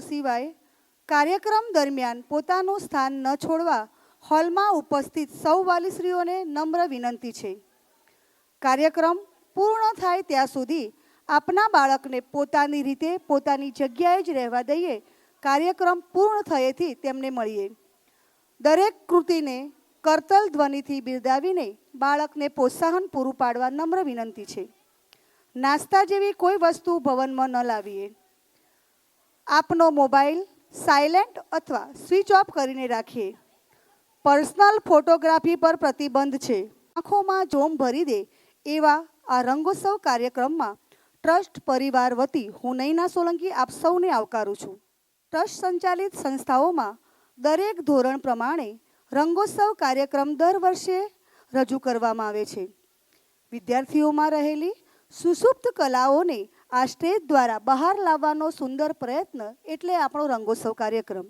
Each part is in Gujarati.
સિવાય કાર્યક્રમ દરમિયાન પોતાનું સ્થાન ન છોડવા હોલમાં ઉપસ્થિત સૌ વાલીશ્રીઓને નમ્ર વિનંતી છે. કાર્યક્રમ પૂર્ણ થાય ત્યાં સુધી આપના બાળકને પોતાની રીતે પોતાની જગ્યાએ જ રહેવા દઈએ. કાર્યક્રમ પૂર્ણ થયેથી તેમને મળીએ. દરેક કૃતિને કરતલ ધ્વનિથી બિરદાવીને બાળકને પ્રોત્સાહન પૂરું પાડવા નમ્ર વિનંતી છે. નાસ્તા જેવી કોઈ વસ્તુ ભવનમાં ન લાવીએ. આપનો મોબાઈલ સાયલેન્ટ અથવા સ્વિચ ઓફ કરીને રાખીએ. પર્સનલ ફોટોગ્રાફી પર પ્રતિબંધ છે. આંખોમાં જોમ ભરી દે એવા આ રંગોત્સવ કાર્યક્રમમાં ટ્રસ્ટ પરિવાર વતી હું નૈના સોલંકી આપ સૌને આવકારું છું. ટ્રસ્ટ સંચાલિત સંસ્થાઓમાં દરેક ધોરણ પ્રમાણે રંગોત્સવ કાર્યક્રમ દર વર્ષે રજૂ કરવામાં આવે છે. વિદ્યાર્થીઓમાં રહેલી સુસુપ્ત કલાઓને આ સ્ટેજ દ્વારા બહાર લાવવાનો સુંદર પ્રયત્ન એટલે આપણો રંગોત્સવ કાર્યક્રમ.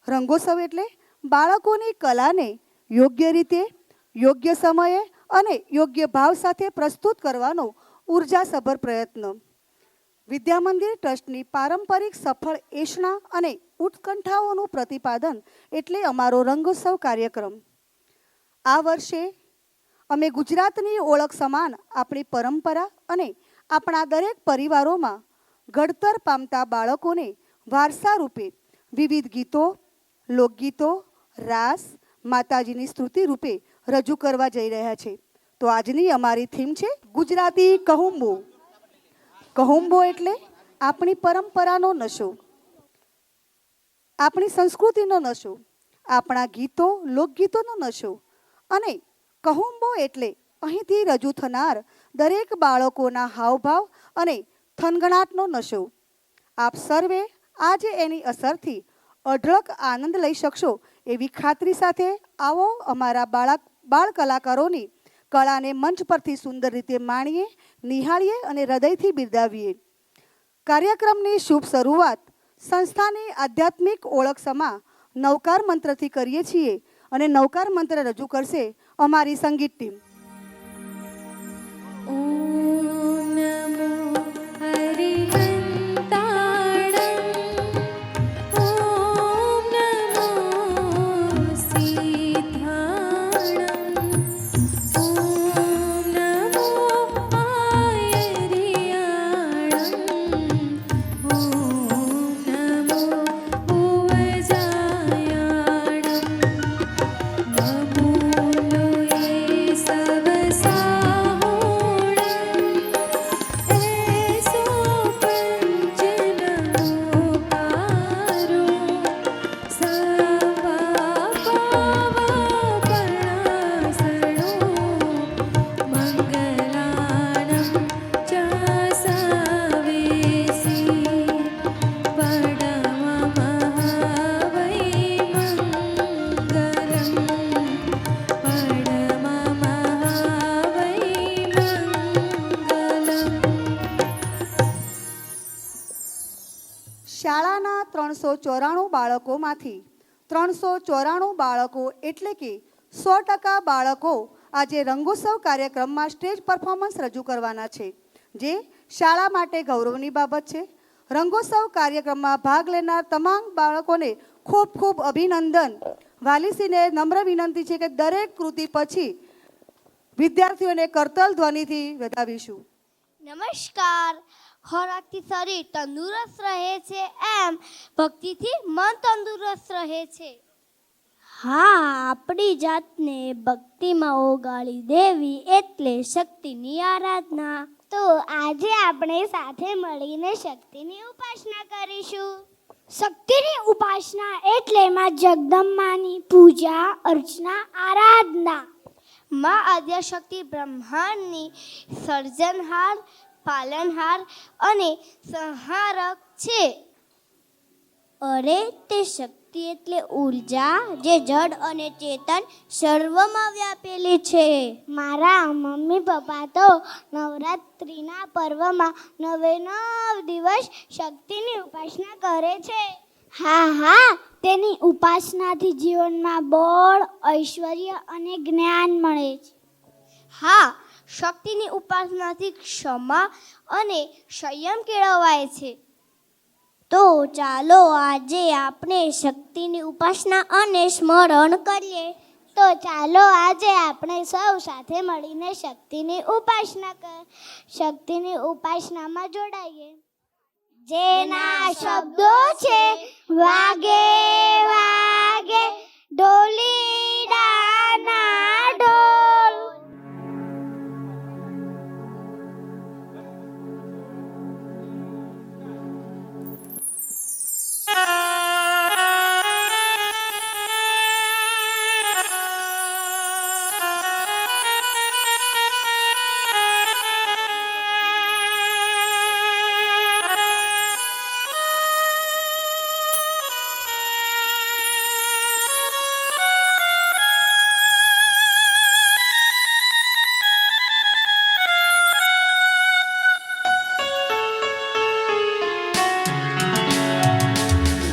રંગોત્સવ એટલે બાળકોની કલાને યોગ્ય રીતે, યોગ્ય સમયે અને યોગ્ય ભાવ સાથે પ્રસ્તુત કરવાનો ઉર્જાસભર પ્રયત્ન. વિદ્યામંદિર ટ્રસ્ટની પારંપરિક સફળ એષણા અને ઉત્કંઠાઓનું પ્રતિપાદન એટલે અમારો રંગોત્સવ કાર્યક્રમ. આ વર્ષે અમે ગુજરાતની ઓળખ સમાન આપણી પરંપરા અને આપણા દરેક પરિવારોમાં ઘડતર પામતા બાળકોને વારસા રૂપે વિવિધ ગીતો, લોકગીતો, રાસ, માતાજીની સ્તુતિ રૂપે રજૂ કરવા જઈ રહ્યા છે. તો આજની અમારી થીમ છે ગુજરાતી કહુંબો. કહુંબો એટલે આપણી પરંપરાનો નશો, આપણી સંસ્કૃતિનો નશો, આપણા ગીતો, લોકગીતોનો નશો. અને કહુંબો એટલે અહીંથી રજૂ થનાર દરેક બાળકોના હાવભાવ અને થનગણાટનો નશો. આપ સર્વે આજે એની અસરથી અઢળક આનંદ લઈ શકશો એવી ખાતરી સાથે આવો અમારા બાળ કલાકારોની કળાને મંચ પરથી સુંદર રીતે માણીએ, નિહાળીએ અને હૃદયથી બિરદાવીએ. કાર્યક્રમની શુભ શરૂઆત સંસ્થાની આધ્યાત્મિક ઓળખ સમા નવકાર મંત્રથી કરીએ છીએ અને નવકાર મંત્ર રજૂ કરશે અમારી સંગીત ટીમ. શાળાના 394 બાળકોમાંથી 394 બાળકો એટલે કે 100% બાળકો આજે રંગોત્સવ કાર્યક્રમમાં સ્ટેજ પરફોર્મન્સ રજૂ કરવાના છે, જે શાળા માટે ગૌરવની બાબત છે. રંગોત્સવ કાર્યક્રમમાં ભાગ લેનાર તમામ બાળકોને ખૂબ ખૂબ અભિનંદન. વાલીશ્રીને નમ્ર વિનંતી છે કે દરેક કૃતિ પછી વિદ્યાર્થીઓને કરતલ ધ્વનિથી વધાવીશું. નમસ્કાર. ખોરાકથી શરીર તંદુરસ્ત રહે છે એમ ભક્તિથી મન તંદુરસ્ત રહે છે. હા, આપણી જાતને ભક્તિમાં ઓગાળી દેવી એટલે શક્તિની આરાધના. તો આજે આપણે સાથે મળીને શક્તિની ઉપાસના કરીશું. શક્તિની ઉપાસના એટલે માં જગદંબાની પૂજા, અર્ચના, આરાધના. માં આદ્યશક્તિ બ્રહ્માંડની સર્જનહાર, પાલનહાર અને સંહારક છે. અરે તે શક્તિ શક્તિ એટલે ઉર્જા જે જડ અને ચેતન સર્વમાં વ્યાપેલી છે. મારા મમ્મી પપ્પા તો નવરાત્રિના પર્વમાં 9 દિવસ શક્તિની ઉપાસના કરે છે. હા, તેની ઉપાસનાથી જીવનમાં બળ, ઐશ્વર્ય અને જ્ઞાન મળે છે. હા, શક્તિની ઉપાસનાથી ક્ષમા અને સંયમ કેળવાય છે. તો ચાલો આજે આપણે શક્તિની ઉપાસના અને સ્મરણ કરીએ. તો ચાલો આજે આપણે સૌ સાથે મળીને શક્તિની ઉપાસનામાં જોડાઈએ. જેના શબ્દો છે વાગે વાગે ઢોલીડાના ઢોલ.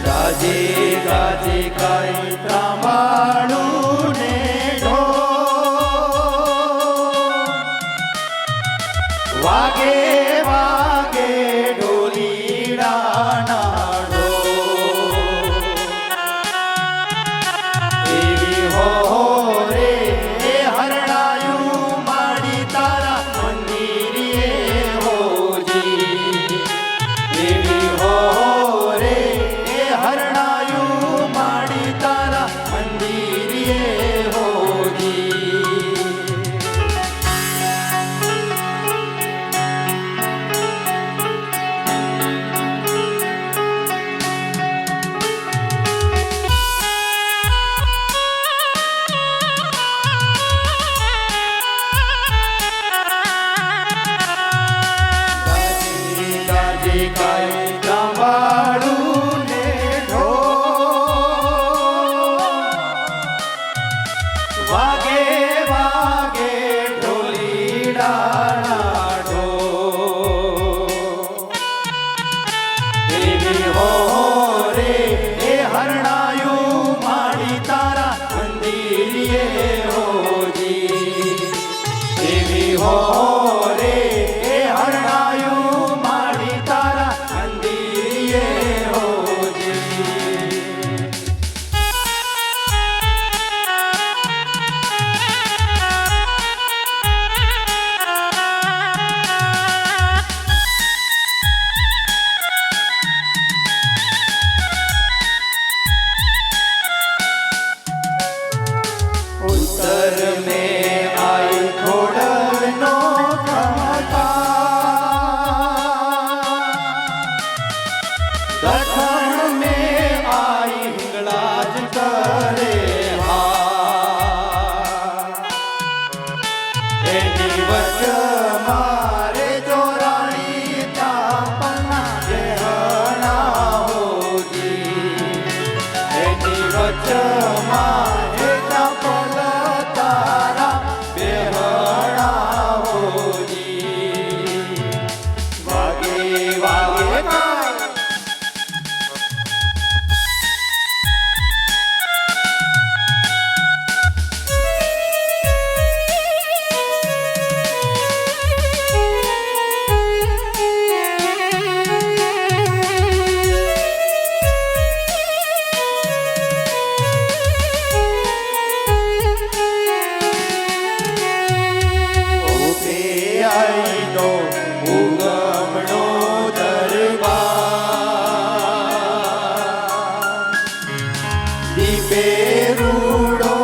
ગાજે ગાજે ગાય ત્રાંબાળું ને ઢોલ, વાગે વાગે ઢોલીડાના ઢોલ. એવી હો રે હરણાયું માડી તારા મંદિરે હોજી. એવી હો રે હરણાયું માડી તારા મંદિરે હોજી. ગાજે ગાજે ગાય ત્રાંબાળું ને ઢોલ, વાગે વાગે ઢોલીડાના ઢોલ. એવી હો રે હરણાયું માડી તારા મંદિરે હોજી. એવી હો રે હરણાયું માડી તારા મંદિરે હોજી. उत्तर में आई घोड़नो खमकार, दक्षिण में आई हिंगलाज करे हार. एनी वच मारे जोराणी तापना बेहना होगी. एनी वच मारे तापल तारा बेहना होगी. वागे वागे गाय ઓપે આઈનો ઉગમણો દરબાર, દીપે રૂડો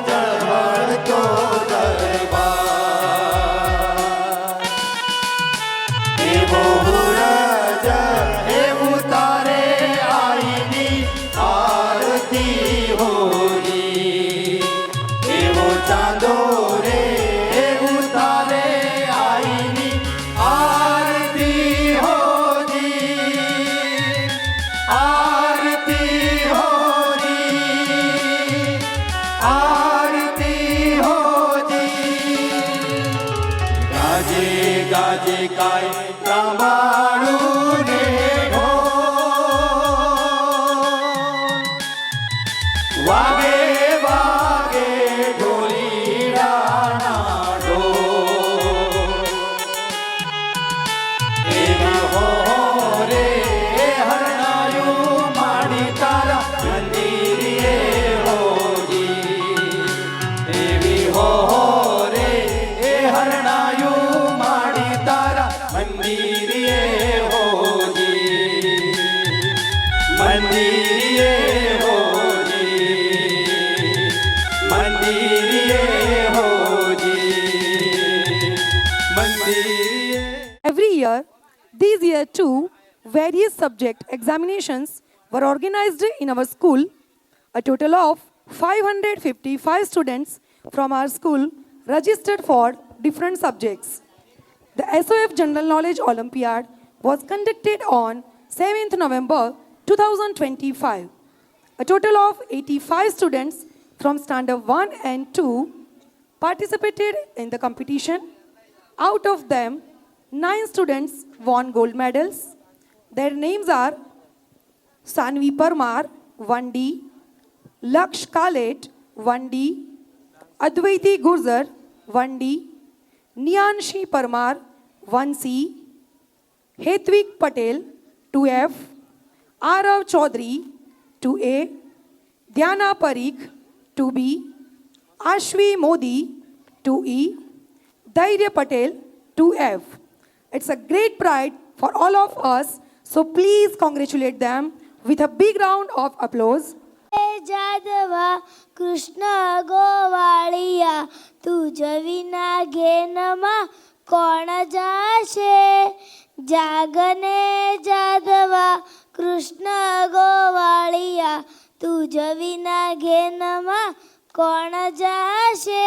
જળવળતો દરબાર. એવો હુરજ એવું તારે આઈની આરતી હોજી. એવો ચાંદો રે એવું તારે આઈની આરતી હોજી. આરતી હોજી. માલિકાય રામાણું ને વાગે વાગે ઢોલીડાના ઢોલ એવી હો રે હરણાયું માડી તારા મંદિરે હોજી એવી હો રે હરણાયું માડી તારા મંદિરે હોજી મંદિરે Every year, these year too, various subject examinations were organized in our school. A total of 555 students from our school registered for different subjects. The SOF General Knowledge Olympiad was conducted on 7th November 2025. A total of 85 students from Standard 1 and 2 participated in the competition. Out of them, 9 students won gold medals. Their names are Sanvi Parmar, 1D, Laksh Kalet, 1D, Advaiti Gurjar, 1D, Nianshi Parmar, 1C, Hetvik Patel, 2F, Arav Chaudhary, 2A, Dhyana Parikh, 2B, Ashvi Modi, 2E, Dhairya Patel, 2F. It's a great pride for all of us, so please congratulate them with a big round of applause. જાદવા Krishna ગોવાળિયા તુજ વિના ઘેનમાં કોણ જાશે જાગને જાદવા કૃષ્ણ ગોવાળિયા તુજ વિના ઘેનમાં કોણ જાશે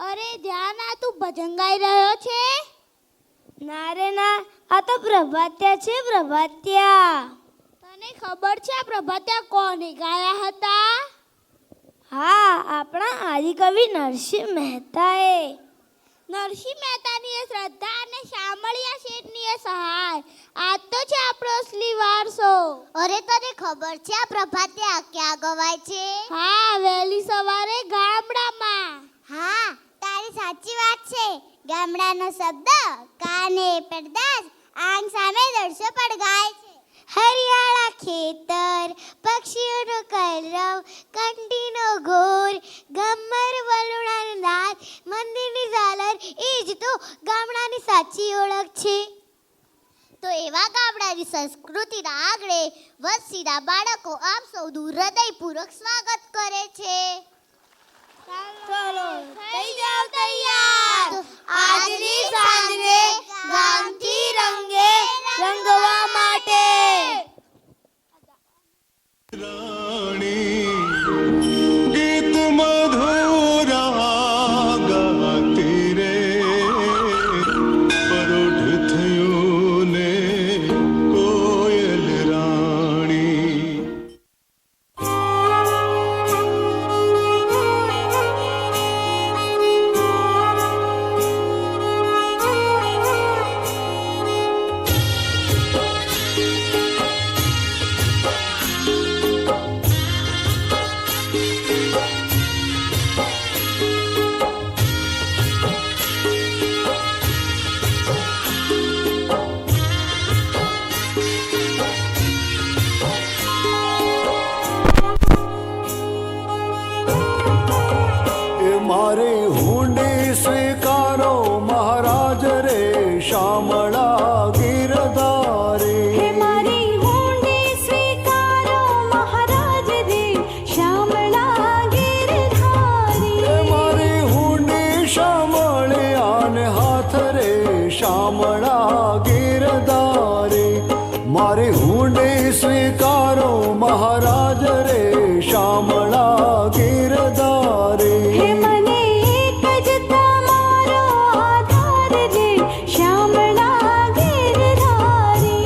અરે ધ્યાના તું ભજન ગાઈ રહ્યો છે ના રે ના આ તો પ્રભાત્યા છે પ્રભાત્યા તને ખબર છે આ પ્રભાત્યા કોને ગાયા હતા હા આપણા આદિકવિ નરસિંહ મહેતાએ નરસિંહ મહેતાની એ શ્રદ્ધા અને શામળિયા શેઠની એ સહાય આ તો છે આપણો અસલી વારસો અરે તને ખબર છે આ પ્રભાત્યા ક્યાં ગવાય છે? હા વહેલી સવારે ગામડામાં હા તારી સાચી વાત છે. ગામડાનો શબ્દ કાને પડદાસ આંખ સામે દરસો પડગાય છે. હરિયાળા ખેતર પક્ષીઓનો કલરવ કંટીનો ઘોર ગમ્મર વલુણાનો નાદ મંદિરની ઝાલર એ જ તો ગામડાની સાચી ઓળખ છે. તો એવા ગામડાની સંસ્કૃતિના આગળે વસ્તીના બાળકો આપ સૌનું હૃદયપૂર્વક સ્વાગત કરે છે. ચલો થઈ જાવ તૈયાર આજની સાંજે ગામથી રંગે રંગવા માટે રાણી ગીત મધુરા ગાતી રે પરોઢ થયું ને કોયલ રાણી મારે હુંડી સ્વીકારો મહારાજ રે શામળા ગીરધારી હે મારી હુંડી સ્વીકારો મહારાજ રે શામળા ગીરધારી મારી હુંડી શામળિયાને હાથ રે શામળા ગીરધારી મારી હુંડી સ્વીકારો મહારાજ રે શામળા ગીરધારી હે મને એક જ તમારો આધાર રે શામળા ગીરધારી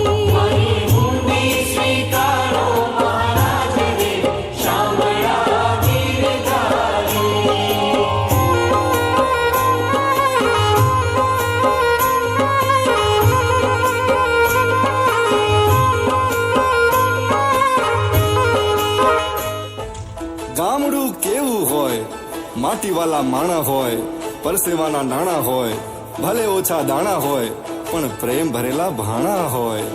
ગામડું કેવું હોય, માટીવાલા માણા હોય, પરસેવાના નાણા હોય, ભલે ઓછા દાણા હોય પણ પ્રેમ ભરેલા ભાણા હોય.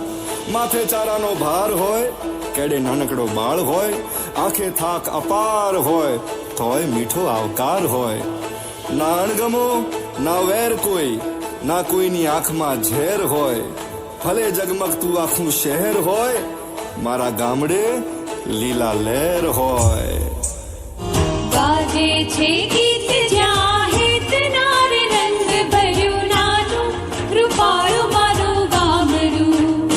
માથે ચારાનો ભાર હોય, કેડે નાનકડો બાળ હોય, આંખે થાક અપાર હોય તોય મીઠો આવકાર હોય. ના અણગમો ના વેર કોઈ, ના કોઈની આંખમાં ઝેર હોય. ભલે જગમગતું આખું શહેર હોય, મારા ગામડે લીલા લહેર હોય. ગાજે છે ગીત જ્યાં હિત નાર રંગ ભર્યું નાનું રૂપાળું મારું ગામડું.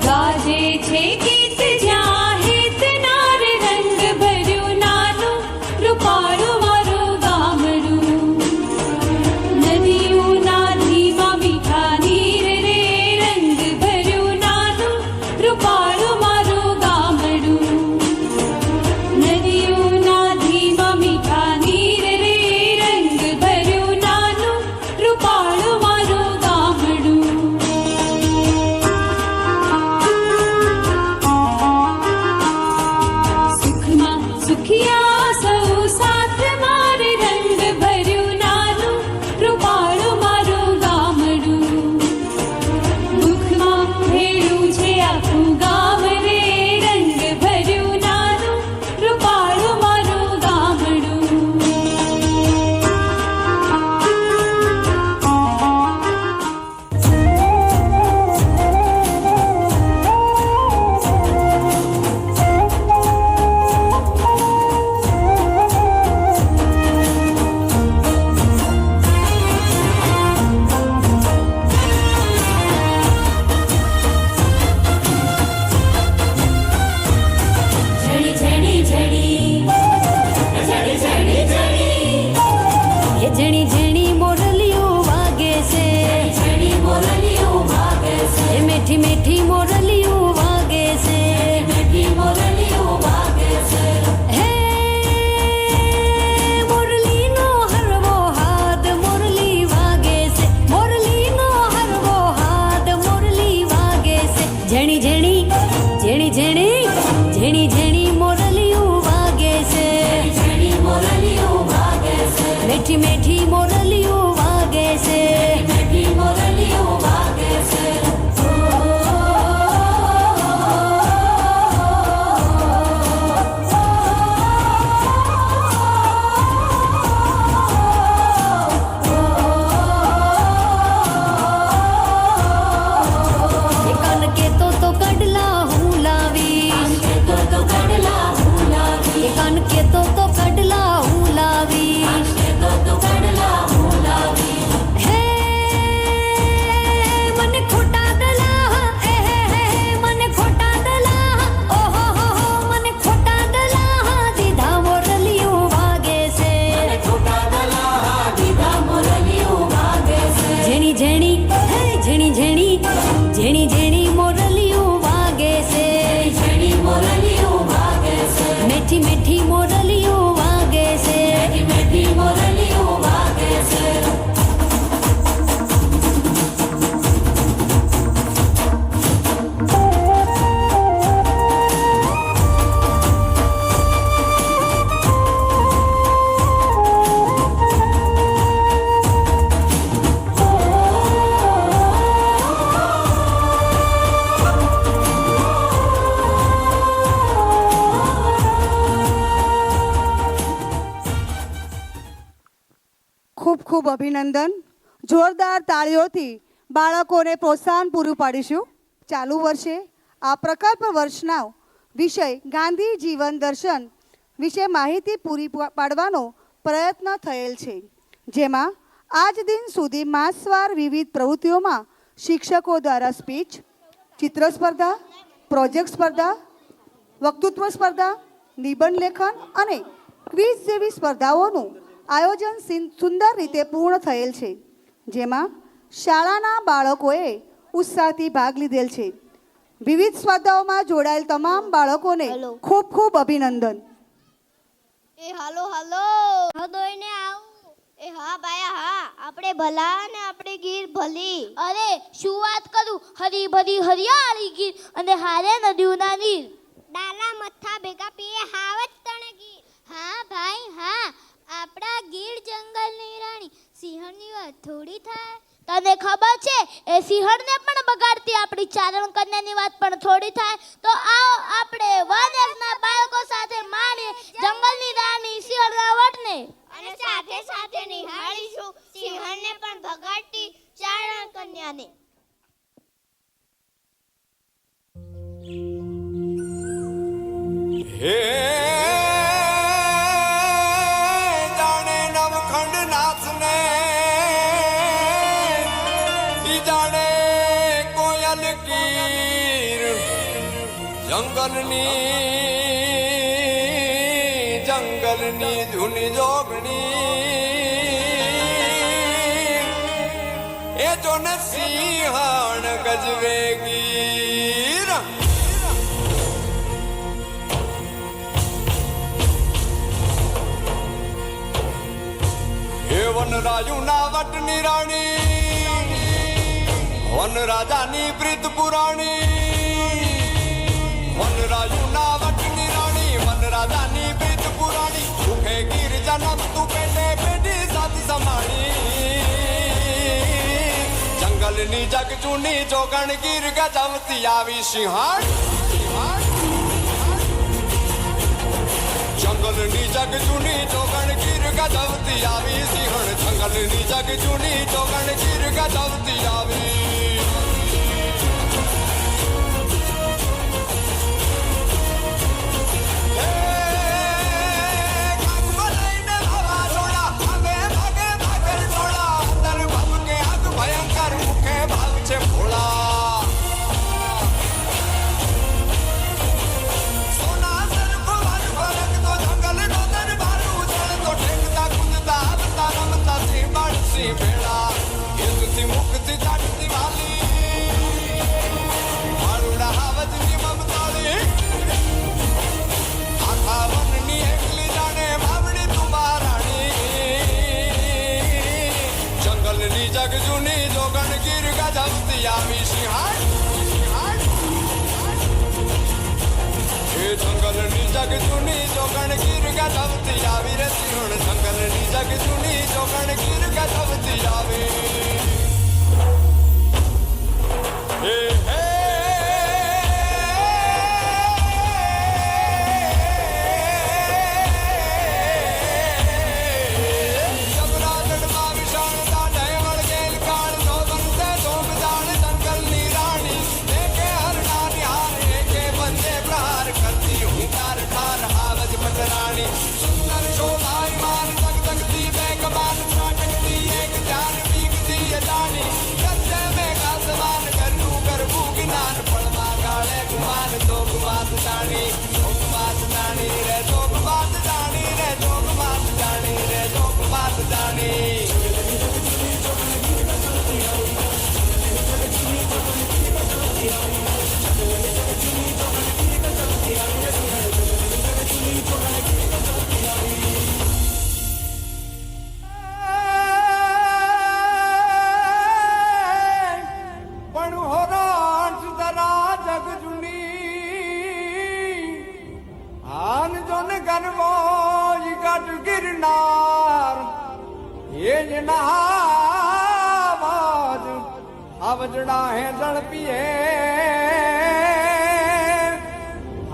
ગાજે છે ગીત જ્યાં હિત નાર રંગ ભર્યું નાનું રૂપાળું મારું ગામડું. નદીઓના ધીમા મીઠા નીર રે રંગ ભર્યું નાનું રૂપાળું મારું ગામડું. નદીઓના ધીમા મીઠા નીર રે રંગ ભર્યું નાનું રૂપાળું મારું ગામડું. સુખમાં સુખિયા સૌ સાથ મારે રંગ ભર્યું નાનું રૂપાળું મારું ગામડું. દુઃખમાં ભેળું છે આખું ગામ રે રંગ ભર્યું નાનું રૂપાળું મારું ગામડું. ઝણી ઝણી મોરલીઓ વાગે છે, ઝણી મોરલીઓ વાગે છે. મીઠી મીઠી મોરલીઓ વાગે છે, મીઠી મોરલીઓ વાગે છે. હે મોરલીનો હરવો હાથ મોરલી વાગે છે, મોરલીનો હરવો હાથ મોરલી વાગે છે. ઝણી ઝણી ઝણી ઝણી ઝણી ઝણી મોરલીઓ વાગે છે, ઝણી મોરલીઓ વાગે છે. મીઠી મીઠી મોરલીઓ વાગે છે, મીઠી મોરલીઓ વાગે છે. એ કાન કેતો તો કડલા હું લાવીશ, કેતો તો કડલા હું લાવીશ. એ કાન કેતો તો કડલા હું લાવીશ, કેતો તો કડલા હું લાવીશ. હે મને ખોટા દલા, એ હે મને ખોટા દલા, ઓહો હો મને ખોટા દલા દીધા મોરલીઓ વાગે છે, મને ખોટા દલા દીધા મોરલીઓ વાગે છે. ઝણી ઝણી હે ઝણી ઝણી ઝણી ઝણી મોરલીઓ વાગે છે, ઝણી મોરલીઓ વાગે છે. મીઠી મીઠી મોરલીઓ વાગે છે, મીઠી મીઠી મોરલીઓ વાગે છે. ખૂબ ખૂબ અભિનંદન. જોરદાર તાળીઓથી બાળકોને પ્રોત્સાહન પૂરું પાડીશું. ચાલુ વર્ષે આ પ્રકલ્પ વર્ષના વિષય ગાંધી જીવન દર્શન વિશે માહિતી પૂરી પાડવાનો પ્રયત્ન થયેલ છે, જેમાં આજ દિન સુધી માસવાર વિવિધ પ્રવૃત્તિઓમાં શિક્ષકો દ્વારા સ્પીચ, ચિત્ર સ્પર્ધા, પ્રોજેક્ટ સ્પર્ધા, વક્તૃત્વ સ્પર્ધા, નિબંધ લેખન અને ક્વિઝ જેવી સ્પર્ધાઓનું આયોજન સુંદર રીતે પૂર્ણ થયેલ છે, જેમાં શાળાના બાળકોએ ઉત્સાહથી ભાગ લીધેલ છે. વિવિધ સ્પર્ધાઓમાં જોડાયેલ તમામ બાળકોને ખૂબ ખૂબ અભિનંદન. એ હાલો હાલો હદોઈને આવું. એ હા બાયા હા, આપણે ભલા ને આપણે ગીર ભલી. અરે શું વાત કરું, હરી ભરી હરિયાળી ગીર અને હારે નદીઓના નીર. ડાલા મથા ભેગા પીએ હાવત તણે ગીર. તને ખબર છે એ સિંહણને પણ બગાડતી આપણી ચારણ કન્યાની વાત પણ થોડી થાય તો આવો આપણે વનના બાળકો સાથે માણીએ જંગલની રાણી સિંહણ રાવટને અને સાથે સાથે નિહાળીશું સિંહણને પણ ભગાડતી ચારણ કન્યાને. હે જાણે નવખંડ નાથને ઈ જાણે કોયલ કીર જંગલની ધૂની જોગણી એ જો ને સિંહણ ગજવે ગીર. વનરાયુના વટની રાણી વન રાજાની પ્રીત પુરાણી વનરાયુના વટની રાણી વન રાજાની પ્રીત પુરાણી ભૂખે ગીર જન્મ તું પેટે પેટી સાથી સમાણી જંગલની જગ ચૂની જોગણ ગીર ગજવતી આવી સિંહણ જંગલની જગ જૂની જોગણ ગીર ગજવતી આવી સિંહણ જંગલની જગ જૂની જોગણ ગીર ગજવતી આવી. ભયંકર મુખે ભાવ છે ભોળા ભેળા હિંદથી મુક્તિ ચાટતી વાલી મારુડા હાવજની મમતાળી આખા વનની એકલી જાણે માવડી તું રાણી જંગલની જગ જૂની જોગણ ગીર ગજવતી આવી સિંહણ એ જંગલની જગ જૂની જોગણ ગીર ગજવતી આવી રે સિંહણ જંગલની જગ જૂની જોગણ ગીર ગજવતી આવી. હે હે સુંદર શોભાયમાન તગતગતી બેગમાન ત્રાટકતી એક જાન બીગતી જાની ગજે મેં ગાસમાન કરનું કરવું જ્ઞાન ફળમાં ગાળે ગુમાન જોગ વાત જાણી જોગ વાત જાણી રે જોગ વાત જાણી રે જોગ વાત જાણી રે જોગ વાત જાણી. આવજડા હે ઝડપીએ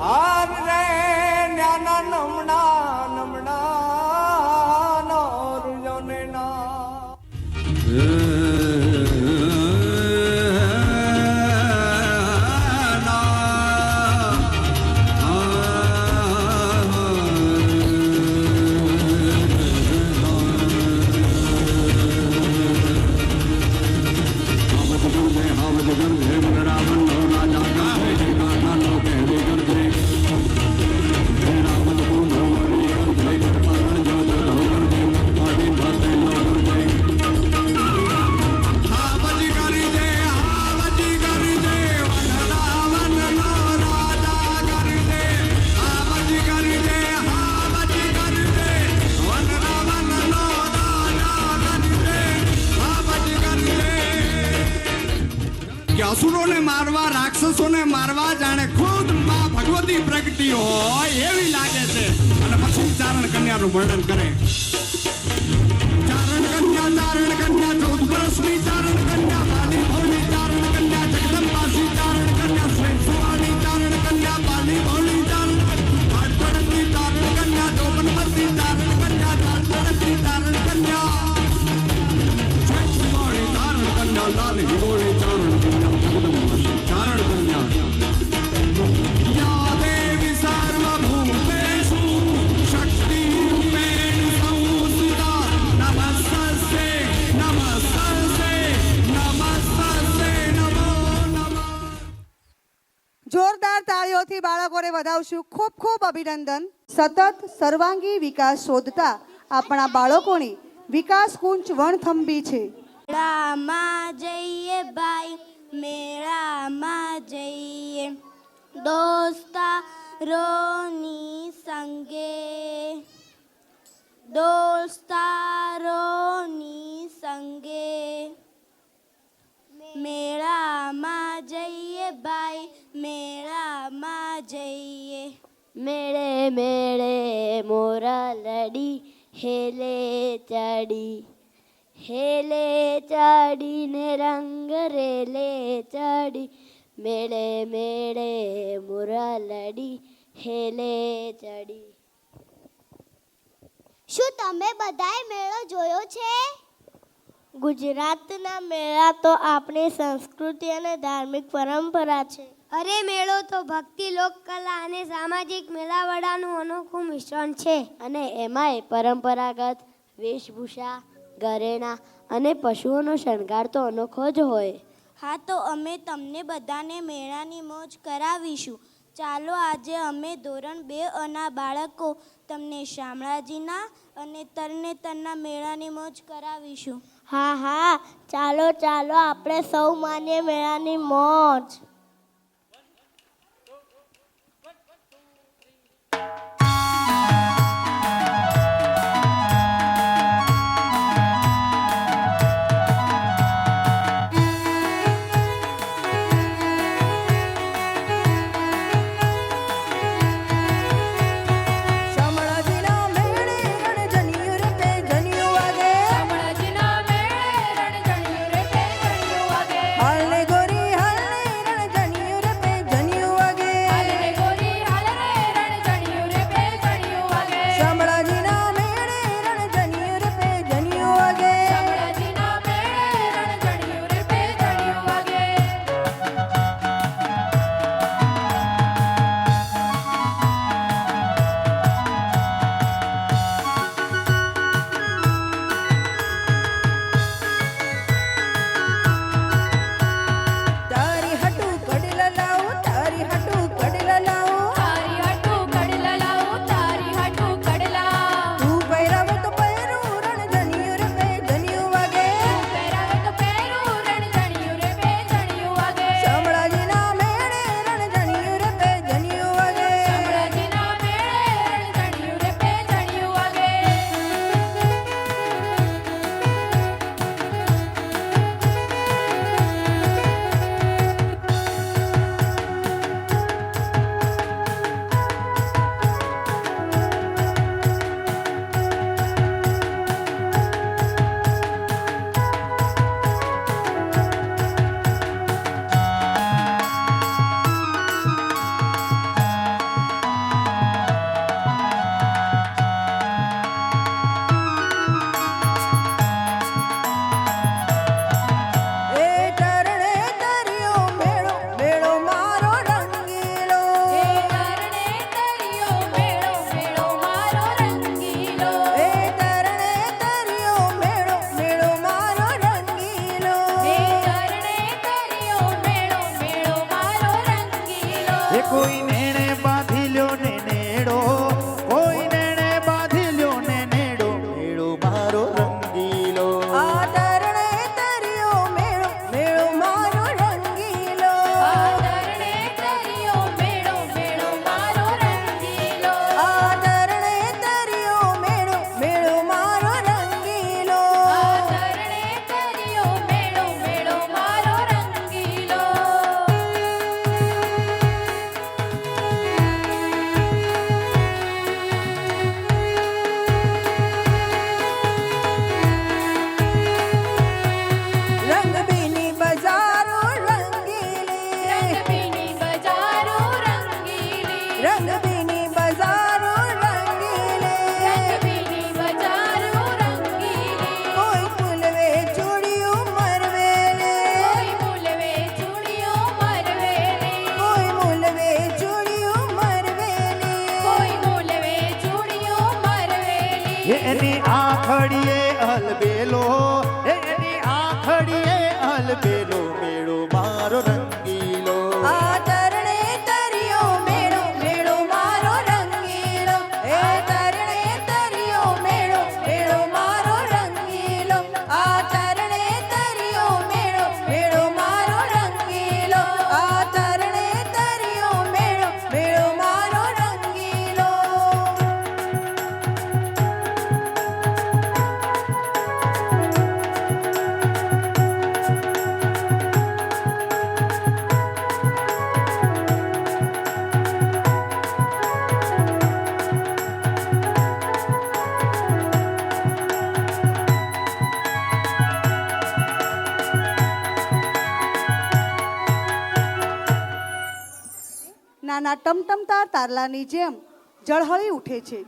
હાર રે ન્યાના નમણા નમણા નો રૂજોને ના. અસુરોને મારવા રાક્ષસોને મારવા જાણે ખુદ માં ભગવતી પ્રગટી હોય એવી લાગે છે. અને પછી ચારણ કન્યાનું વર્ણન કરે. ચારણ કન્યા 14 વર્ષની ચારણ કન્યા વધાવશું. ખૂબ ખૂબ અભિનંદન. સતત સર્વાંગી વિકાસ શોધતા આપણા બાળકોની વિકાસ કુંજ વણથંભી છે. મેળામાં જઈએ ભાઈ, મેળામાં જઈએ, દોસ્તારોની સંગે, દોસ્તારોની સંગે. મેળામાં જઈએ ભાઈ, મેળામાં જઈએ. મેળે મેળે મોરલડી હેલે ચડી, હેલે ચડીને રંગ રેલે ચડી. મેળે મેળે મોરલડી હેલે ચડી. શું તમે બધાએ મેળો જોયો છે? ગુજરાતના મેળા તો આપણી સંસ્કૃતિ અને ધાર્મિક પરંપરા છે. અરે મેળો તો ભક્તિ, લોકકલા અને સામાજિક મેળાવડાનું અનોખું મિશ્રણ છે. અને એમાંય પરંપરાગત વેશભૂષા, ઘરેણાં અને પશુઓનો શણગાર તો અનોખો જ હોય. હા, તો અમે તમને બધાને મેળાની મોજ કરાવીશું. ચાલો આજે અમે ધોરણ 2 બાળકો તમને શામળાજીના અને તરણેતરના મેળાની મોજ કરાવીશું. હા હા, ચાલો ચાલો આપણે સૌ માનીએ મેળાની મોજ. કોઈ નેણે બાંધી લ્યો ને નેડો, કોઈ નેણે બાંધી લ્યો ને નેડો, મેળો મારો રંગીલો. આ તરણે તર્યો મેળો, મેળો મારો રંગીલો. આ તરણે તર્યો મેળો, મેળો મારો રંગીલો. આ તરણે તર્યો મેળો, મેળો મારો રંગીલો. આ તરણે તર્યો મેળો, મેળો મારો રંગીલો. રંગબીની બજારો રંગીલી, રંગબીની બજારો રંગીલી. રંગબીની બજારો રંગીલી. રંગબીની બજારો રંગીલી. કોઈ ફૂલવે ચૂડીઓ મરવેલી, કોઈ મૂલવે ચૂડીઓ મરવેલી. કોઈ મૂલવે ચૂડીઓ મરવેલી. કોઈ મૂલવે ચૂડીઓ મરવેલી. એની આખડીએ અલબેલો, એની આખડીએ અલબેલો, મેળો મારો રંગીલો. આ તરણે તર્યો મેળો, મેળો ટમટમતા તારલાની જેમ ઝળહળી ઉઠે છે.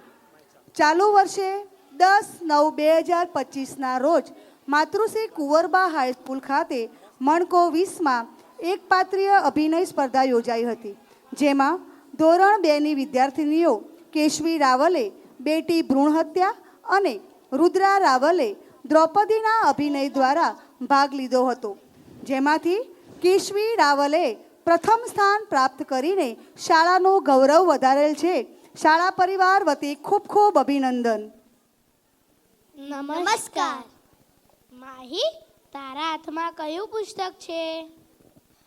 ચાલુ વર્ષે 10/9/2025ના રોજ માતૃશ્રી કુંવરબા હાઈસ્કૂલ ખાતે મણકો 20માં એક પાત્રીય અભિનય સ્પર્ધા યોજાઈ હતી, જેમાં ધોરણ 2ની વિદ્યાર્થિનીઓ કેશવી રાવલે બેટી ભ્રૂણ હત્યા અને રુદ્રા રાવલે દ્રૌપદીના અભિનય દ્વારા ભાગ લીધો હતો, જેમાંથી કેશવી રાવલે પ્રથમ સ્થાન પ્રાપ્ત કરીને શાળાનું ગૌરવ વધારેલ છે. શાળા પરિવાર વતી ખૂબ ખૂબ અભિનંદન. નમસ્કાર. માહી, તારા હાથમાં કયું પુસ્તક છે?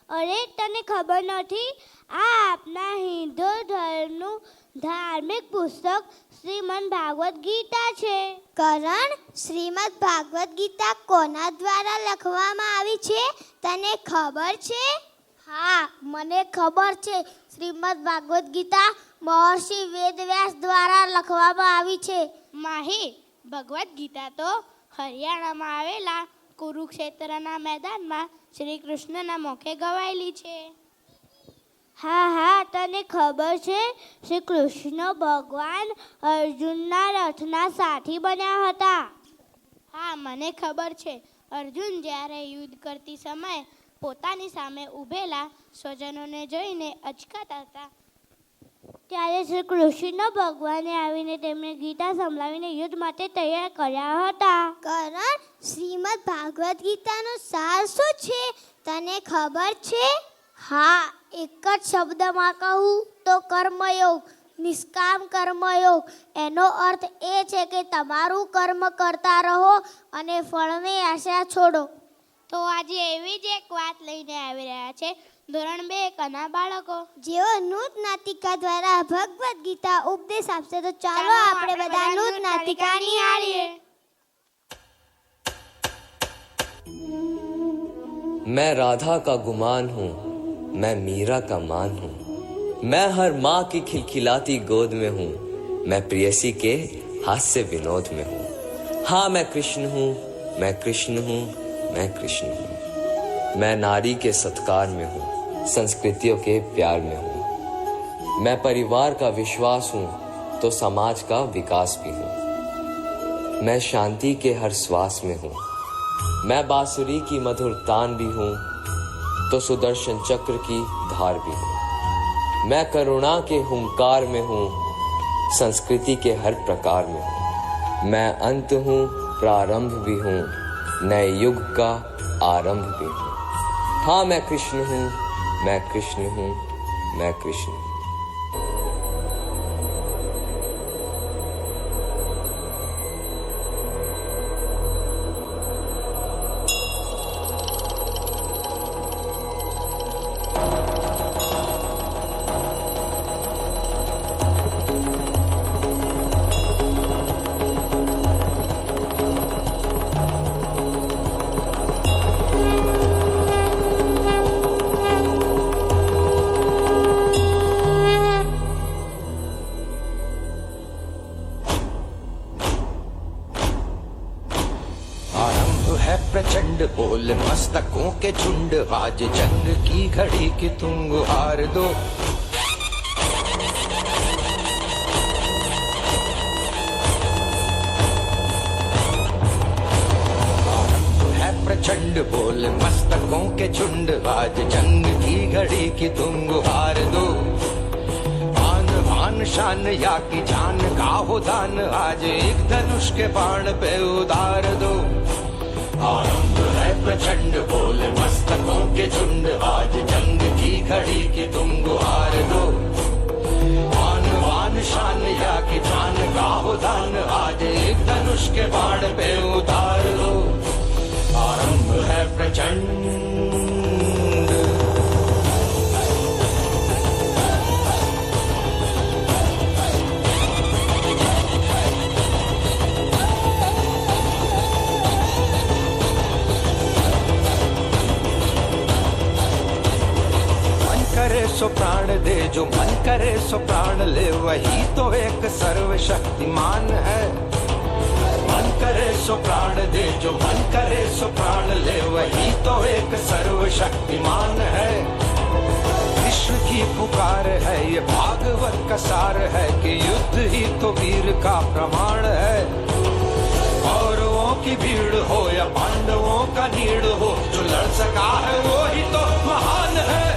અરે, તને ખબર નથી? આ આપના હિન્દુ ધર્મનું ધાર્મિક પુસ્તક શ્રીમદ ભાગવત ગીતા છે. કરણ, શ્રીમદ ભાગવત ગીતા કોના દ્વારા લખવામાં આવી છે તને ખબર છે? હા, મને ખબર છે. શ્રીમદ ભાગવત ગીતા મહર્ષિ વેદવ્યાસ દ્વારા લખવામાં આવી છે. માહી, ભગવદ્ ગીતા તો હરિયાણામાં આવેલા કુરુક્ષેત્રના મેદાનમાં શ્રી કૃષ્ણના મુખે ગવાયેલી છે. હા, તને ખબર છે? શ્રી કૃષ્ણ ભગવાન અર્જુનના રથના સાથી બન્યા હતા. હા, મને ખબર છે. અર્જુન જ્યારે યુદ્ધ કરતી સમયે પોતાની સામે ઊભેલા સ્વજનોને જોઈને અચકાતા હતા, ત્યારે શ્રી કૃષ્ણ ભગવાને આવીને તેમને ગીતા સંભળાવીને યુદ્ધ માટે તૈયાર કર્યા હતા. કરણ, શ્રીમદ ભાગવત ગીતાનો સાર શું છે તને ખબર છે? હા, એક જ શબ્દમાં કહું તો કર્મયોગ, નિષ્કામ કર્મયોગ. એનો અર્થ એ છે કે તમારું કર્મ કરતા રહો અને ફળની આશા છોડો. તો આજે એવી જ એક વાત લઈને આવી રહ્યા છે ધોરણ 2 કના બાળકો, જેઓ નૂત નાટિકા દ્વારા ભગવદ્ ગીતા ઉપદેશ આપશે. તો ચાલો આપણે બધા નૂત નાટિકા નિહાળીએ. मैं राधा का गुमान हूँ, मैं मीरा का मान हूँ, मैं हर माँ की खिलखिलाती गोद में हूँ, मैं प्रेयसी के हास्य विनोद में हूँ. हाँ, मैं कृष्ण हूँ, मैं कृष्ण हूँ, मैं कृष्ण हूँ. मैं नारी के सत्कार में हूँ, संस्कृतियों के प्यार में हूँ. मैं परिवार का विश्वास हूँ तो समाज का विकास भी हूँ. मैं शांति के हर श्वास में हूँ, मैं बांसुरी की मधुर तान भी हूँ तो सुदर्शन चक्र की धार भी हूँ. मैं करुणा के हुंकार में हूँ, संस्कृति के हर प्रकार में हूँ. मैं अंत हूँ, प्रारंभ भी हूँ, नए युग का आरंभ भी हूँ. हाँ, मैं कृष्ण हूँ, मैं कृष्ण हूँ, मैं कृष्ण हूँ. प्रचंड बोल मस्तकों के झुंड, आज जंग की घड़ी की तुम गुहार दो. है प्रचंड बोल मस्तकों के झुंड, आज जंग की घड़ी की तुम गुहार दो. आन बान शान या की जान का हो दान, आज एक धनुष के बाण पे उतार दो. आरंभ है प्रचंड बोल मस्तकों के झुंड, आज जंग की घड़ी की तुम गुहार दो. आन बान शान या की जान का हो दान, आज एक धनुष के बाण पे उतार दो. आरंभ है प्रचंड. सो प्राण दे, जो मन करे सो प्राण ले, वही तो एक सर्वशक्तिमान है. मन करे सो प्राण दे, जो मन करे सो प्राण ले, वही तो एक सर्वशक्तिमान है. कृष्ण की पुकार है, ये भागवत का सार है कि युद्ध ही तो वीर का प्रमाण है। कौरवों की भीड़ हो या पांडवों का नीड़ हो, जो लड़ सका है वो ही तो महान है।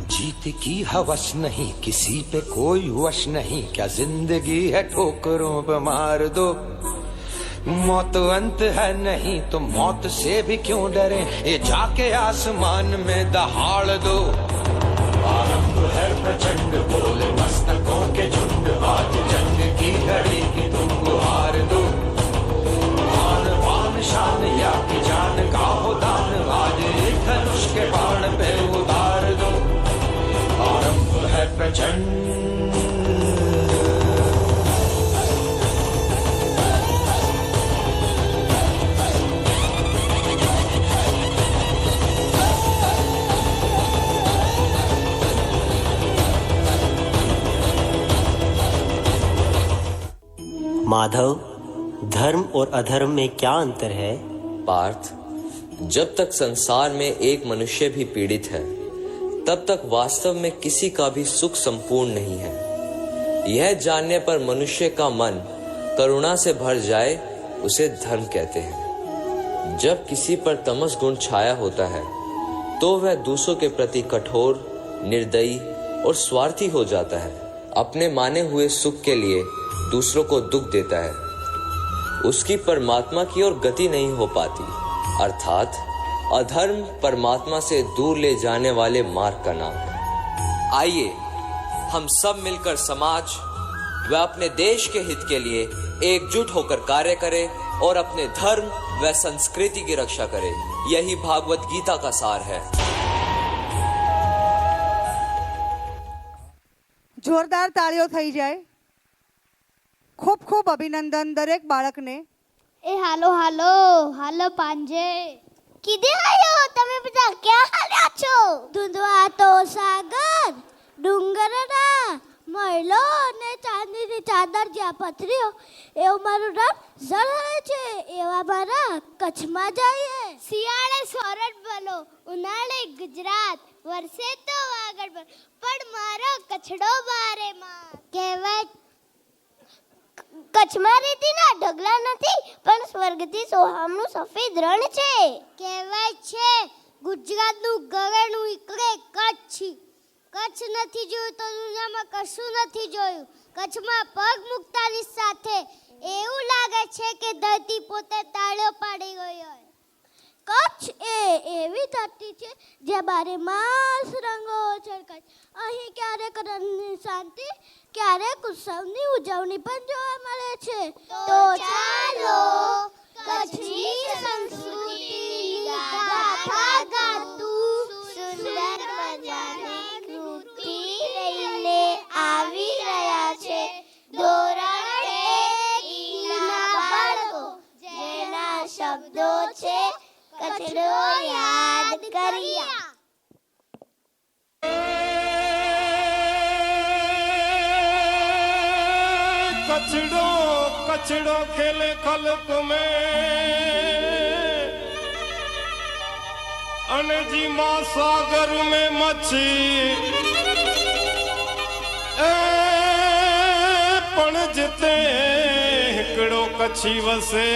जीत की हवस नहीं, किसी पे कोई वश नहीं, क्या जिंदगी है ठोकरों पे मार दो। मौत अंत है नहीं तो मौत से भी क्यों डरे, ये जाके आसमान में दहाड़ दो। आरंभ है प्रचंड बोले मस्तकों के झुंड, आज जंग की घड़ी की तुम गुहार दो। आन बान शान या की जान का हो दान, आज एक धनुष के बाण पे उतार दो। आरंभ है प्रचंड। माधव, धर्म और अधर्म में क्या अंतर है? पार्थ, जब तक संसार में एक मनुष्य भी पीड़ित है, तब तक वास्तव में किसी का भी सुख संपूर्ण नहीं है। यह जानने पर मनुष्य का मन करुणा से भर जाए, उसे धर्म कहते हैं। जब किसी पर तमस गुण छाया होता है, तो वह दूसरों के प्रति कठोर, निर्दयी और स्वार्थी हो जाता है। अपने माने हुए सुख के लिए दूसरों को दुख देता है। उसकी परमात्मा की ओर गति नहीं हो पाती, अर्थात अधर्म परमात्मा से दूर ले जाने वाले मार्ग का नाम है। आइए हम सब मिलकर समाज व अपने देश के हित के लिए एकजुट होकर कार्य करें और अपने धर्म व संस्कृति की रक्षा करें। यही भागवत गीता का सार है। જોરદાર તાળીઓ થઈ જાય. ખૂબ ખૂબ અભિનંદન દરેક બાળકને. એ હાલો હાલો હાલો પાંજે. કીધે આયો તમે બધા ક્યાં હાલ્યા છો? ધૂંધવા તો સાગર ડુંગરના મહિલો ને ચાંદીની ચાદર જ્યાં પથરીઓ એવું મારું નામ ઝળહળે છે. એવા મારા કચ્છમાં જઈએ. શિયાળે સોરઠ બોલો, ઉનાળે ગુજરાત, વર્ષે તો વાગડ પણ મારો કચ્છડો બારે માં. કહેવાય કચ્છમાં રેતીના ઢગલા નથી, પણ સ્વર્ગથી સોહામનું સફેદ રણ છે. કહેવાય છે ગુજરાતનું ગગનનું ઈકડે કચ્છ. કચ્છ નથી જોયું તો દુનિયામાં કશું નથી જોયું. કચ્છમાં પગ મૂકતાની સાથે એવું લાગે છે કે ધરતી પોતે તાળીઓ પાડી ગઈ હોય. કચ્છ એ એવી ધરતી છે જ્યાં બારે માસ રંગો છલકાય. અહીં ક્યારેક રણની શાંતિ, ક્યારેક ઉત્સવની ઉજવણી પણ જોવા મળે છે. તો ચાલો કચ્છની સંસ્કૃતિની ગાથા ગાતું સુંદર મજાની કૃતિ લઈને આવી રહ્યા છે ધોરણ એકના બાળકો, જેના શબ્દો છે કચડો યાદ કર્યા. कचड़ो कचड़ो खेले खलक में, अनजी मां सागर में मच्छी. पण जिते हिकड़ो कच्छी वसे,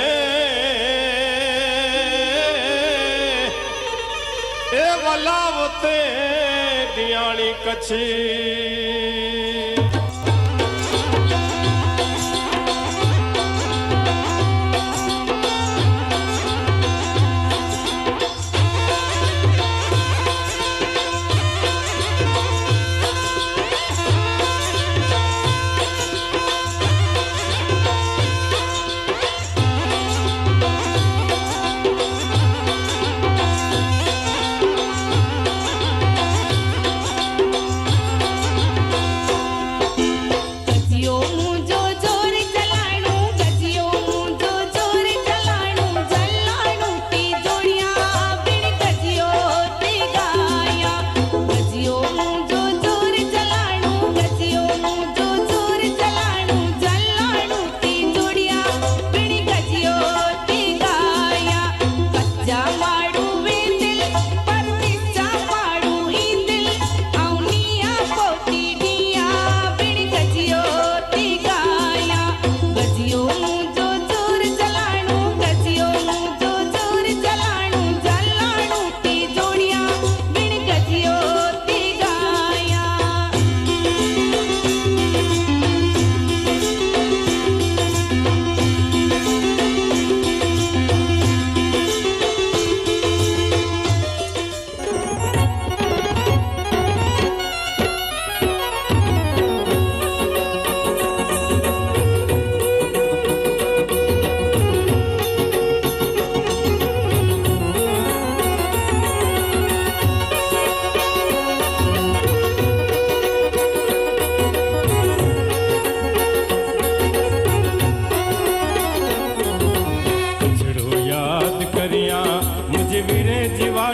ए वलावते दियाणी कच्छी.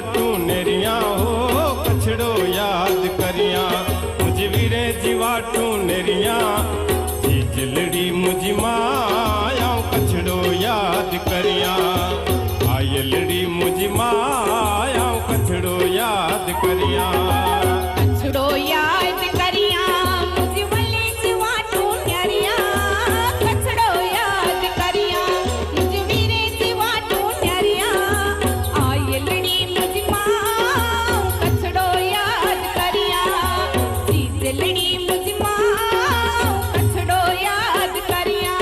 जीवाटू नेरिया हो कछड़ो याद करिया मुझ वीरे जीवाटू नेरिया जी जलड़ी मुझ माया कछड़ो याद करिया आयलड़ी मुझ माया कछड़ो याद करिया कछड़ो याद करिया मुझ वले जीवाटू न्यारिया कछड़ो याद करिया मुझ वीरे जीवाटू न्यारिया आयलड़ी मुझ मां कछड़ो याद करिया चीजलड़ी मुझ मां कछड़ो याद करिया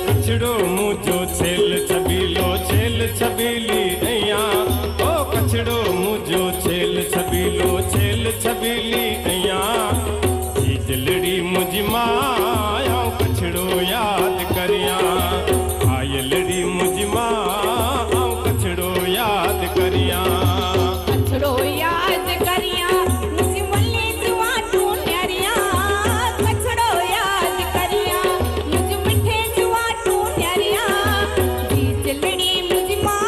कछड़ो मुझो छेल छबीली अया ओ कछड़ो मुझो छेल छबीली अया जी जलड़ी मुझ माया कछड़ो याद करिया आयलड़ी मुझ मां कछड़ो याद करिया कछड़ो याद करिया मुझ वले जीवाटू न्यारिया कछड़ो याद करिया मुझ मिठे जीवाटू न्यारिया जी जलड़ी मुझ मां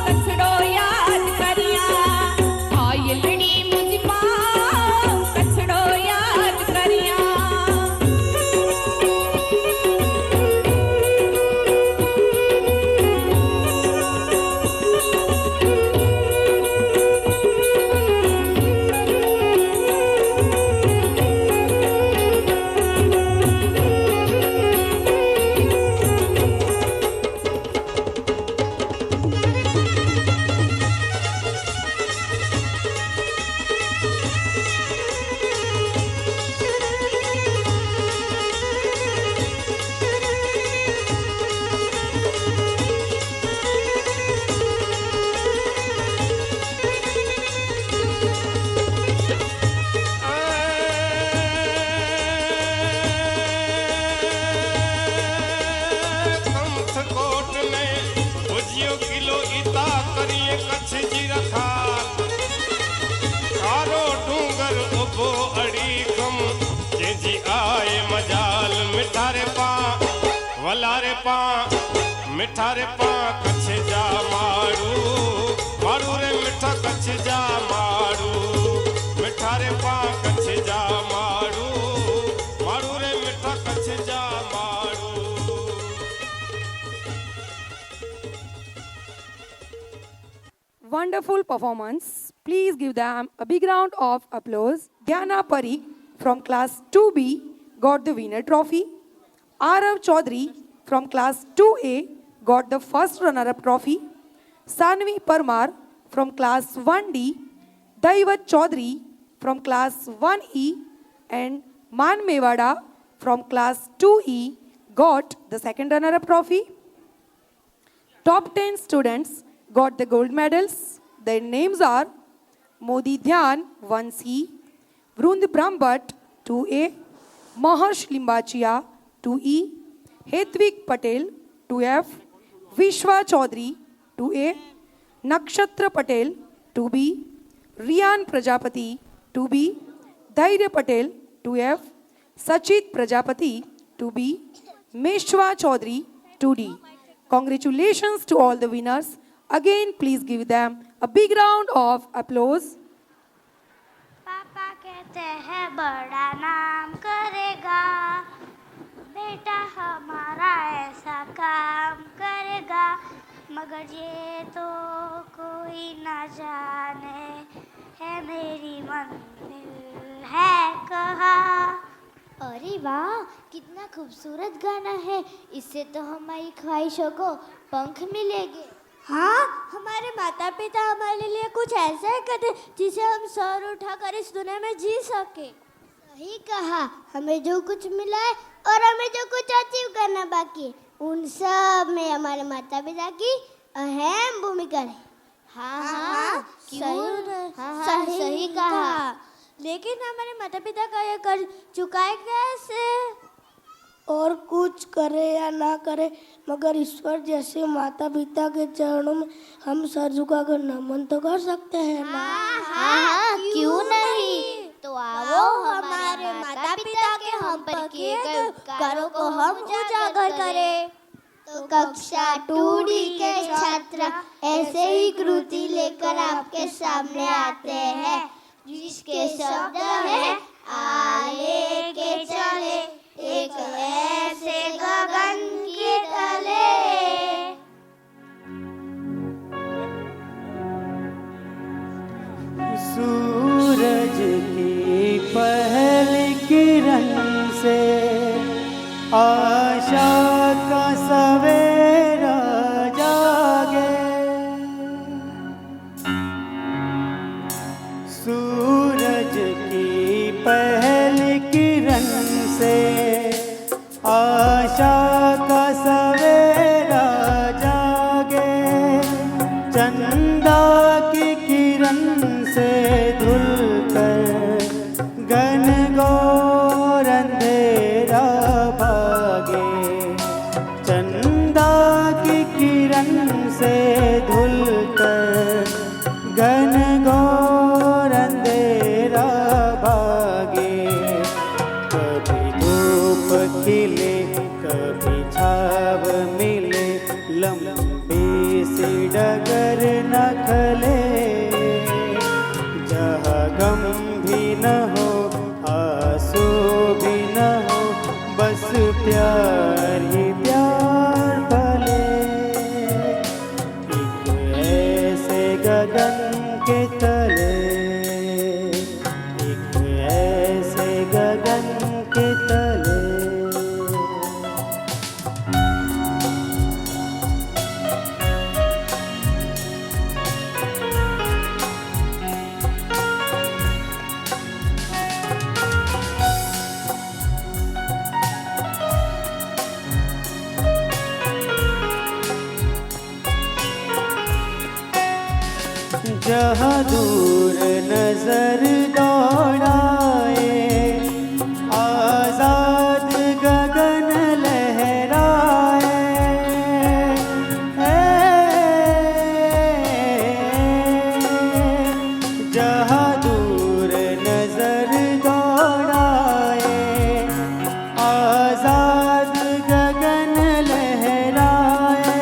कछड़ो याद करिया आयलड़ी मुझ मां कछड़ो याद करिया कोट ने भुजियो किलो इता करिए कच्छ जी रखा कारो डूंगर उबो अड़ी कम जी आए मजाल मिठारे पा वलारे पा मिठारे पा कच्छ जा मारू रे मिठा कच्छ जा मारू मिठारे पा कच्छ जा मारू रे मिठा कच्छ जा मारू Wonderful performance. Please give them a big round of applause. Diana Parikh from class 2B got the winner trophy. Arav Chaudhary from class 2A got the first runner-up trophy. Sanvi Parmar from class 1D, Daivat Chaudhary from class 1E and Man Mewada from class 2E got the second runner-up trophy. Top 10 students got the gold medals. Their names are Modi Dhyan 1C, Vrund Brahmbhatt 2A, Maharsh Limbachia 2E, Hetvik Patel 2F, Vishwa Chaudhary 2A, Nakshatra Patel 2B, Riyan Prajapati 2B, Dhairya Patel 2F, Sachit Prajapati 2B, Meshwa Chaudhary 2D. Congratulations to all the winners. Again, please give them a big round of applause. पापा कहते हैं बड़ा नाम करेगा, बेटा हमारा ऐसा काम करेगा, मगर ये तो कोई ना जाने है मेरी मंजिल है कहाँ। अरे वाह, कितना खूबसूरत गाना है। इससे तो हमारी ख्वाहिशों को पंख मिलेंगे। हाँ, हमारे माता पिता हमारे लिए कुछ ऐसा ही करते जिसे हम सर उठाकर इस दुनिया में जी सके। सही कहा, हमें जो कुछ मिला है और हमें जो कुछ अचीव करना बाकी है, उन सब में हमारे माता पिता की अहम भूमिका है। हाँ, सही कहा। लेकिन हमारे माता पिता का ये कर्ज चुकाए कैसे? और कुछ करे या ना करे, मगर ईश्वर जैसे माता पिता के चरणों में हम सर झुकाकर नमन तो कर सकते हैं ना। हाँ, क्यों नहीं? तो आओ हमारे माता पिता के हम पर किए गए उपकारों को हम उजागर करें। तो कक्षा 2D के छात्र ऐसे ही कृति लेकर आपके सामने आते हैं, जिसके शब्द है आले के चले एक ऐसे गगन के तले। सूरज की पहली किरण से आशा का सवेरा जागे। सूरज की पहली किरण से आशा का सवेरा जागे। चंदा की किरण से धुलकर घनघोर अंधेरा भागे। चंदा की किरण से धुलकर घनघोर अंधेरा भागे। कभी धूप खिले कभी छाव मिले, लंबी सी डगर न खले। जहाँ गम भी न हो आंसू भी न हो, बस प्यार ही प्यार भले। एक ऐसे गगन के तले, एक ऐसे गगन के तले। जहाँ दूर नजर दौड़ाए, आजाद गगन लहराए। जहाँ दूर नजर दौड़ाए, आजाद गगन लहराए।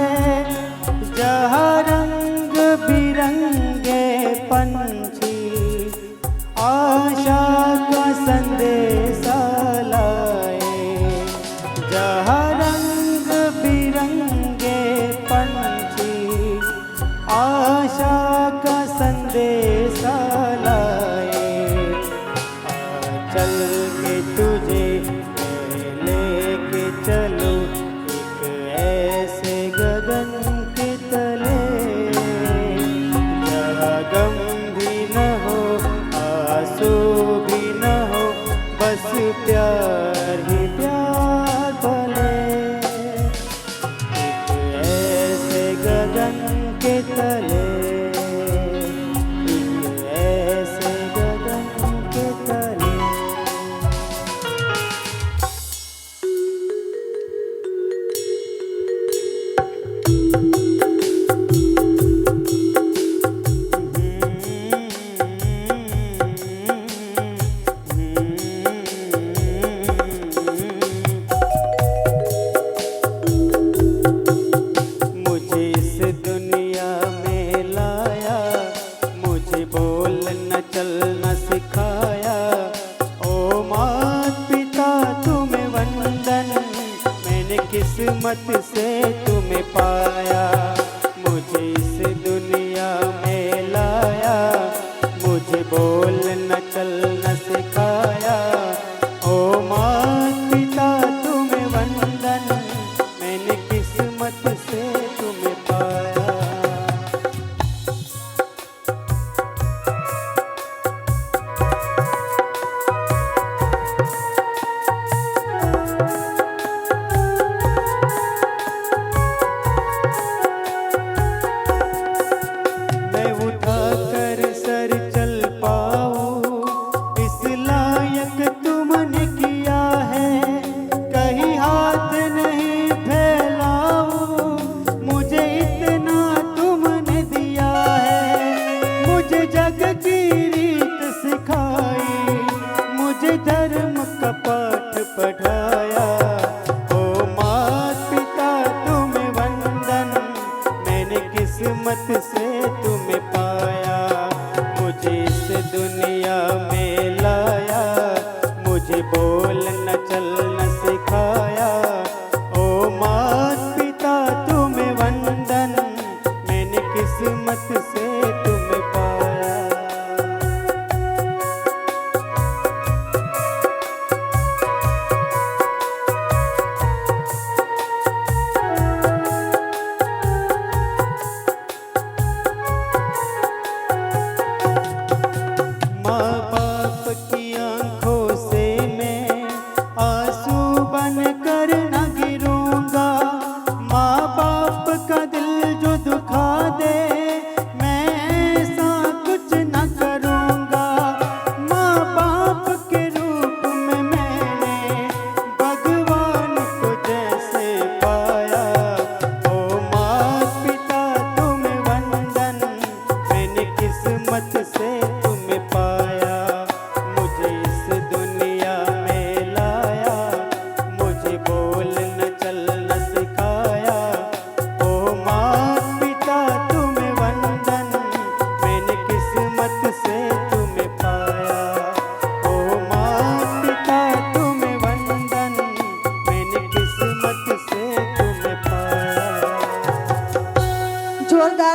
जहाँ रंग बिरंगे पंछी आशा का संदेशा लाए। जहाँ रंग बिरंगे पंछी आशा का संदेशा लाए। चल के तुझे लेके चलो एक ऐसे गगन के तले। जहाँ गम भी न हो आंसू भी न हो, बस प्यार ही प्यार भले। एक ऐसे गगन के तले, एक ऐसे गगन के तले। मुझे इस दुनिया में लाया, मुझे बोलना चलना सिखाया। ओ मात पिता तुम्हें वंदन, मैंने किस्मत से तुम्हें पाया। मुझे इस दुनिया में लाया, मुझे बोलना चलना सिखाया। ओ मात पिता तुम्हें वंदन, मैंने किस्मत से तुम्हें पाया।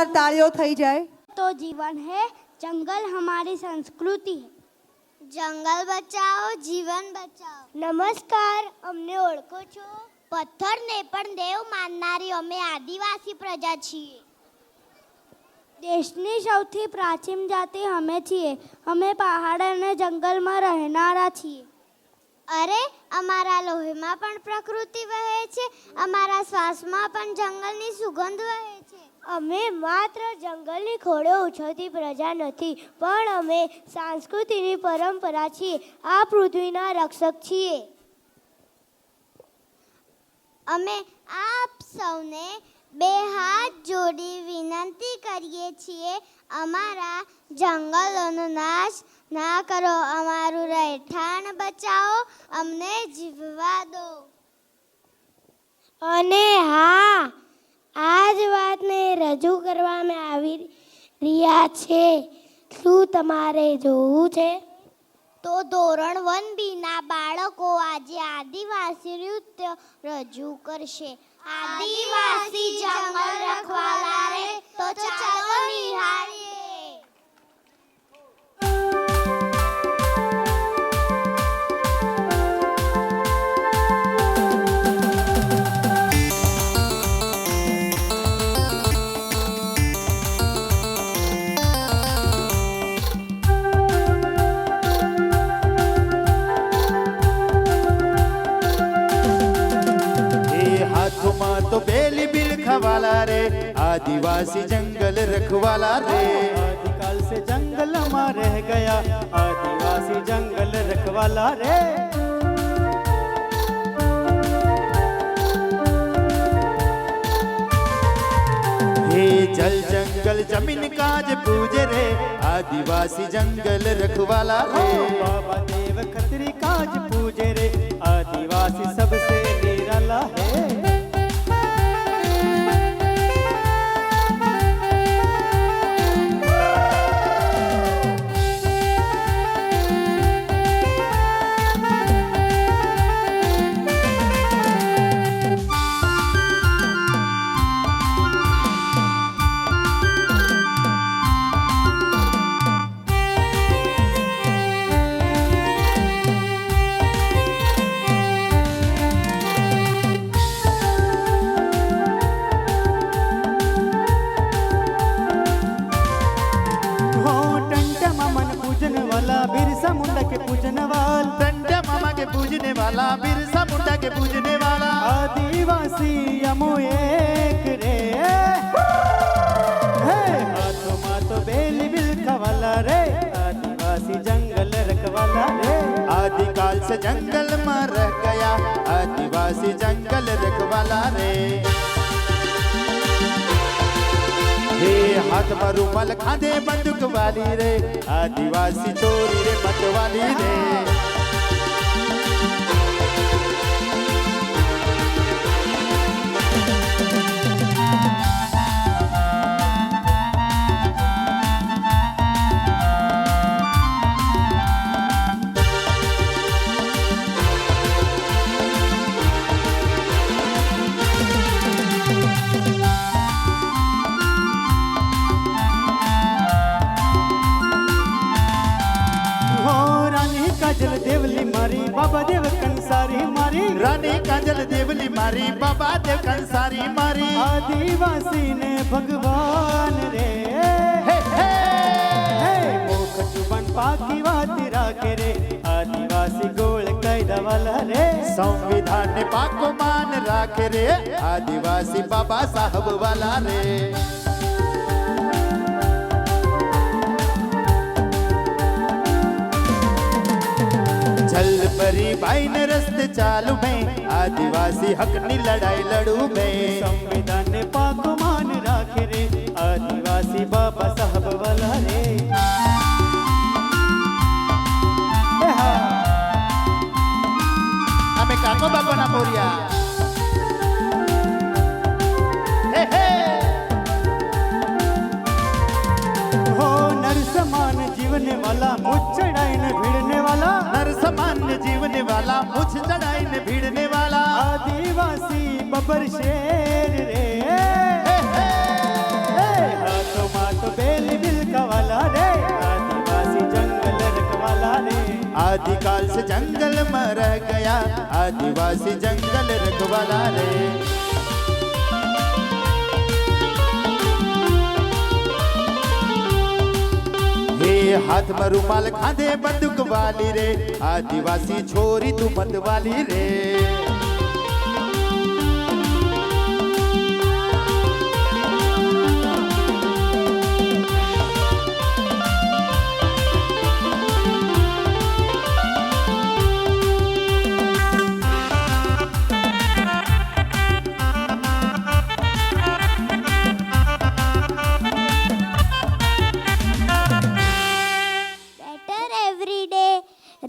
જોરદાર તાળીઓ થઈ જાય. तो जीवन है, जंगल हमारी संस्कृति है. જંગલ બચાવો જીવન બચાવો. નમસ્કાર, અમને ઓળખો છો? પથ્થરને પણ દેવ માનનારી અમે આદિવાસી પ્રજા છીએ. દેશની સૌથી પ્રાચીન જાતિ અમે છીએ. અમે પહાડ અને જંગલમાં રહેનારા છીએ. અરે અમારા લોહીમાં પણ પ્રકૃતિ વહે છે, અમારા શ્વાસમાં પણ જંગલની સુગંધ વહે છે. અમે માત્ર જંગલની ખોળે ઉછળતી પ્રજા નથી, પણ અમે સંસ્કૃતિની પરંપરા છીએ. આ પૃથ્વીના રક્ષક છીએ. અમે આપ સૌને બે હાથ જોડી વિનંતી કરીએ છીએ, અમારા જંગલોનો નાશ ના કરો, અમારું રહેઠાણ બચાવો, અમને જીવવા દો. અને હા, આ જ વાતને રજૂ કરવામાં આવી રહ્યા છે. શું તમારે જોવું છે? તો ધોરણ 1B ના બાળકો આજે આદિવાસી નૃત્ય રજૂ કરશે. આદિવાસી જંગલ રખવાલા રે, તો ચાલો નિહાળીએ. हाथों तो बेली बिल खवाला रे, आदिवासी जंगल रखवाला रे. आदिकाल से जंगल में रह गया, आदिवासी जंगल रखवाला रे. हे जल जंगल जमीन काज पूजे रे, आदिवासी जंगल रखवाला रे. बाबा देव खतरी काज पूजे रे, आदिवासी सबसे निराला है. बिरसा मुंडा के पूजने वाला, टंडा मामा के पूजने वाला, बिरसा मुंडा के पूजने वाला. आदिवासी अमो एक रे, हे हाथों माथों बेली बिल खवाला रे, आदिवासी जंगल रखवाला रे. आदिकाल से जंगल में रह गया, आदिवासी जंगल रखवाला रे. हे हाथ में रुमाल खांदे बंदूक वाली रे, आदिवासी छोरी रे मतवाली रे. काजल देवली मारी, बाबा देव कंसारी मारी. रानी काजल देवली मारी, बाबा देव कंसारी मारी. आदिवासी ने भगवान रे, हे हे हे मोख जुबान पाकी वाती राखे रे, आदिवासी गोल कायदा वाला रे. संविधान ने पाको मान राखे रे, आदिवासी बाबा साहब वाला रे. चल परी भाई ने रस्ते चालू में, आदिवासी हक नी लड़ाई लड़ू में. संविधान ने पाको मान राखे रे, आदिवासी बाबा साहब वाला रे. हमें काको बाबा ना बोरिया. हे हे हो नर समान जीवने वाला, मुझ चढ़ाई न भिड़ने वाला. नर समान जीवने वाला, मुझ चढ़ाई न भिड़ने वाला. आदिवासी बबर शेर रे, आदिकाल से जंगल में रह गया आदिवासी जंगल रखवाला रे। हे हाथ में रुमाल खांदे बंदूक वाली रे आदिवासी छोरी तू मत वाली रे।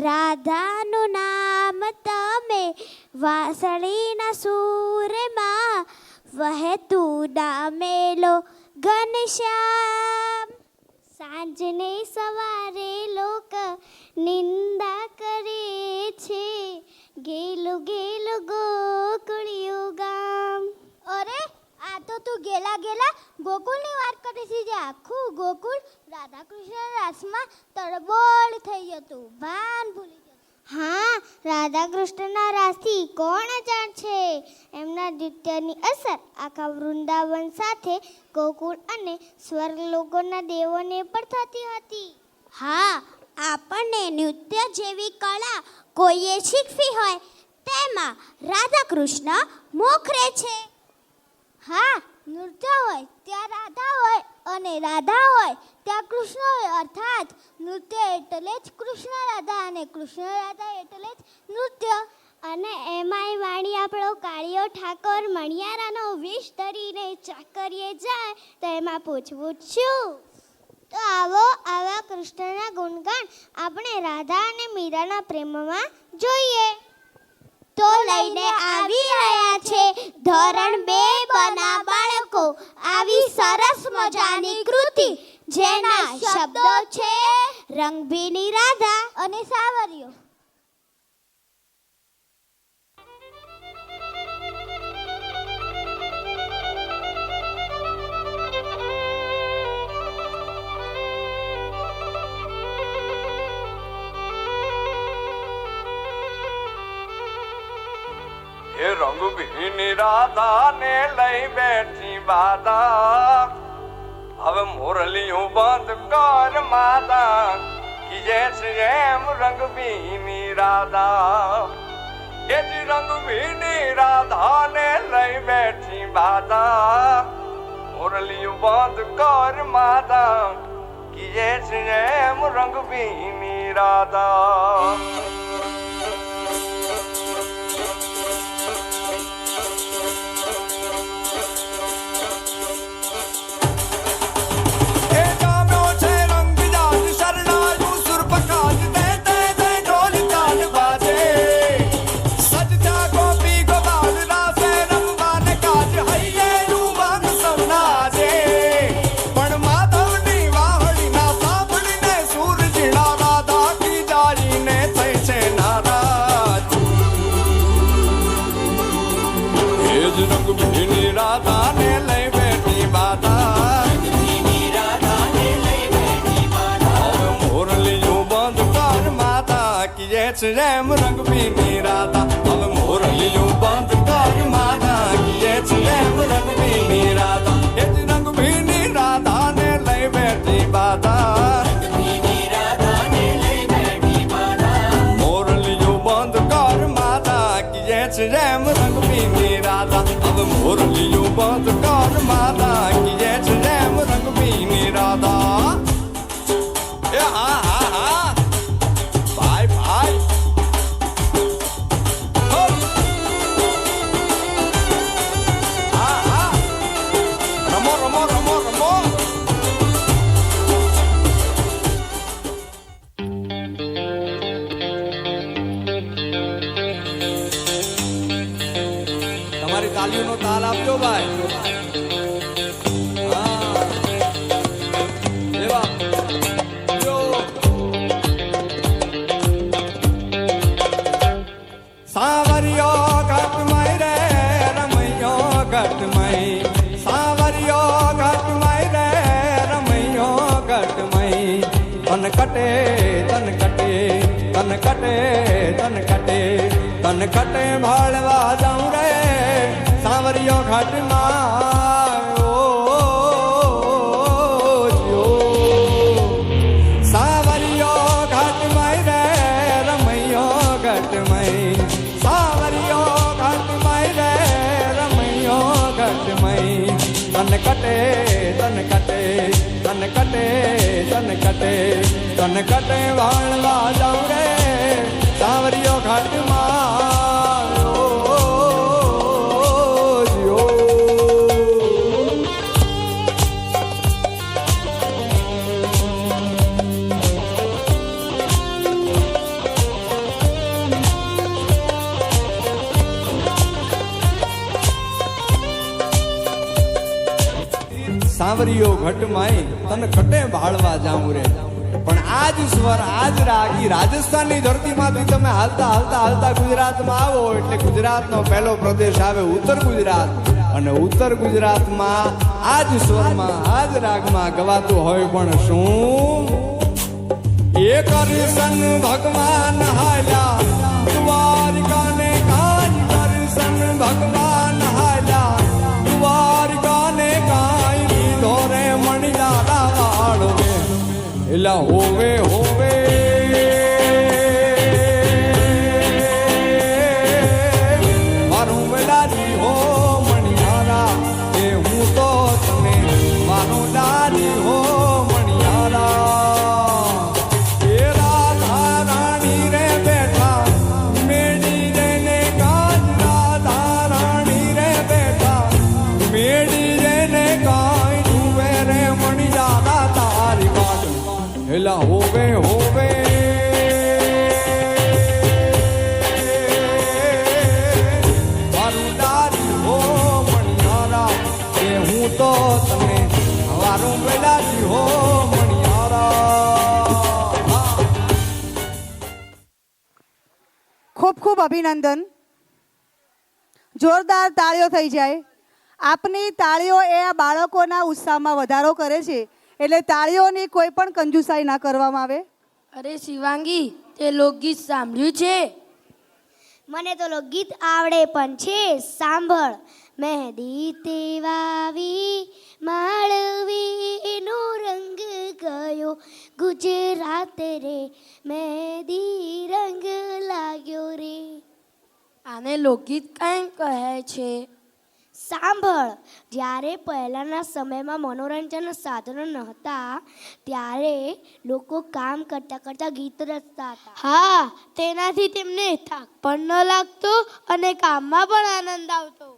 રાધાનું નામ તમે વાસળીના સૂરમાં વહેતું નામેલો ઘનશ્યામ સાંજને સવારે લોક નિંદા કરે છે ગેલું ગેલું ગોકુળિયું ગામ. અરે આ તો તું ગેલા ગોકુળની વાત કરી છે જે આખું ગોકુળ રાધા કૃષ્ણ રાસમાં તડબોળ થઈ જતું ભાન ભૂલી જતું. હા, રાધા કૃષ્ણના રાસથી કોણ અજાણ છે? એમના નૃત્યની અસર આખા વૃંદાવન સાથે ગોકુળ અને સ્વર્ગલોકોના દેવોને પણ થતી હતી. હા, આપણને નૃત્ય જેવી કળા કોઈએ શીખવી હોય તેમાં રાધા કૃષ્ણ મોખરે છે. હા, નૃત્ય હોય ત્યાં રાધા હોય અને રાધા હોય ત્યાં કૃષ્ણ હોય, અર્થાત નૃત્ય એટલે જ કૃષ્ણ રાધા અને કૃષ્ણ રાધા એટલે જ નૃત્ય. અને એમાંય વાણી આપણો કાળિયો ઠાકોર મણિયારાનો વેશ ધરીને ચાકરીએ જાય તો એમાં પૂછવું શું? તો આવો આવા કૃષ્ણના ગુણગાન આપણે રાધા અને મીરાના પ્રેમમાં જોઈએ. તો લઈને આવી રહ્યા છે ધોરણ 2 બના બાળકો આવી સરસ મજાની કૃતિ જેના શબ્દો છે રંગભીની રાધા અને સાવરિયો. એ રંગભીની રાધા ને લઈ બેઠી બાધા હવે મોરલિયું બંધ કર માતા કીજે છે એમ રંગભીની રાધા. એ જ રંગભીની રાધા ને લઈ બેઠી બાધા મોરલિયું બંધ કર માતા કીજે છે એમ રંગભીની રાધા. રેમ રંગભીની રાધા હવે મોરલિયું બંધ કર માતા કીએ છે રેમ રંગભીની રાધા. એ જ રંગભીની રાધા ને લઈ બેઠી બાધા મોરલિયું બંધ કર માતા કીએ છે રેમ રંગભીની રાધા હવે મોરલિયું બંધ કર માતા કીએ છે રેમ રંગભીની રાધા. એ હા હા હા ભાઈ ભાઈ તાલીઓનો તાલ આપજો ભાઈ. સાવરિયો ઘટમય રે રમૈયો ઘટમય સાવરિયો ઘટમય રે રમૈયો ઘટમય તન કટે તન કટે તન કટે તન કટે ભાળવા જાઉં રે સાવરિયો ઘાટમાં સાવરિયો ઘાટમાં રે રમૈયો ઘટમય સાવરિયો ઘાટમાં રે રમૈયો ઘટમય તન કટે તન કટે તન કટે તન કટે તન કટે વાળવા જાઉં રે સાવરિયો ઘાટમાં સાવરિયો ઘટમાઈ તને કટે ભાળવા જાઉં રે પણ આજ સ્વર આજ રાગ ઈ રાજસ્થાનની ધરતીમાંથી તમે હાલતા હાલતા હાલતા ગુજરાતમાં આવો એટલે ગુજરાતનો પહેલો પ્રદેશ આવે ઉત્તર ગુજરાત અને ઉત્તર ગુજરાતમાં આજ સ્વરમાં આજ રાગમાં ગવાતું હોય પણ શું એ કરશન ભગવાન હાલ્યા દ્વારિકાને કાજ કરશન ભગવાન હાલ્યા દ્વારિકાને કાઈ લીધો રે મણિલાલા વાળો એલા હોવે હોવે મારું વેલાજી હો મણિયારા એ હું તો તમે મારું લાજી હો મણિયારા એ રાધા રાણી રે બેઠા મેડી રે ને કાજ રાધા રાણી રે બેઠા મેડી રે ને કાઈ જુએ રે મણિયારા તારી વાત એલા હોવે હોવે મારું દાદી હો મણિયારા એ હું તો તમે મારું વેલાજી હો મણિયારા ખૂબ ખૂબ અભિનંદન. જોરદાર તાળીઓ થઈ જાય. આપની તાળીઓ એ આ બાળકોના ઉત્સાહમાં વધારો કરે છે એટલે તાળીઓની કોઈ પણ કંજુસાઈ ના કરવામાં આવે. અરે શિવાંગી, તે લોકગીત સાંભળ્યું છે? મને તો લોકગીત આવડે પણ છે. સાંભળ. મહેંદી તે વાવી માળવીનો રંગ ગયો ગુજરાત રે મહેંદી રંગ લાગ્યો રે. આને લોકગીત કંઈ કહે છે? સાંભળ. જ્યારે પહેલાંના સમયમાં મનોરંજનના સાધનો નહોતા ત્યારે લોકો કામ કરતાં કરતાં ગીત રચતા હતા. હા, તેનાથી તેમને થાક પણ ન લાગતો અને કામમાં પણ આનંદ આવતો.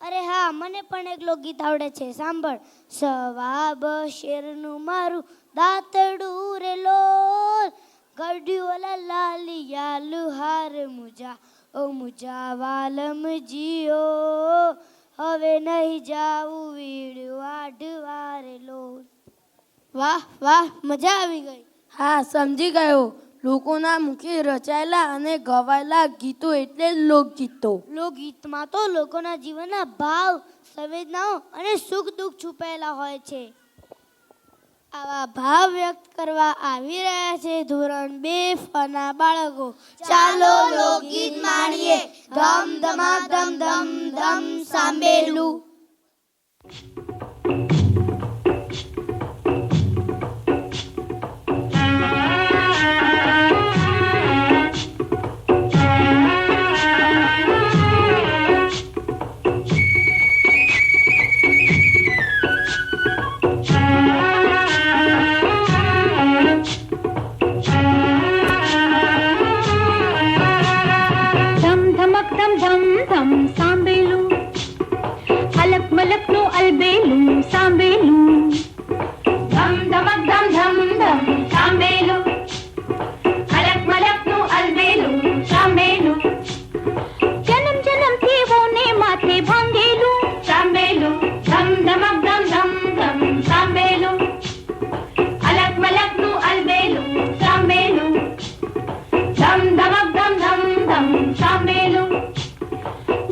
અરે હા, મને પણ એક લોકગીત આવડે છે. સાંભળ. સવાબ શેરનું મારું દાંતડું રે લોલ ગઢ્યું લાલિયા લુહાર મુજા ઓ મુજા વાલમ જીઓ હવે નહીં જાવું વીડું વાઢવારે લોલ. વાહ વાહ, મજા આવી ગઈ. હા, સમજી ગયો. લોકોના મુખે રચાયેલા અને ગવાયેલા ગીતો એટલે લોકગીતો. લોકગીતમાં તો લોકોના જીવનના ભાવ, સંવેદનાઓ અને સુખ દુઃખ છુપાયેલા હોય છે. આવા ભાવ વ્યક્ત કરવા આવી રહ્યા છે ધોરણ 2 ફના બાળકો. ચાલો લોકગીત માણીએ. ધમ ધમા ધમ ધમ ધમ સાંભળેલું.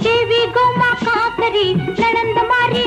देवी गौ माँ कातरी नणंद मारी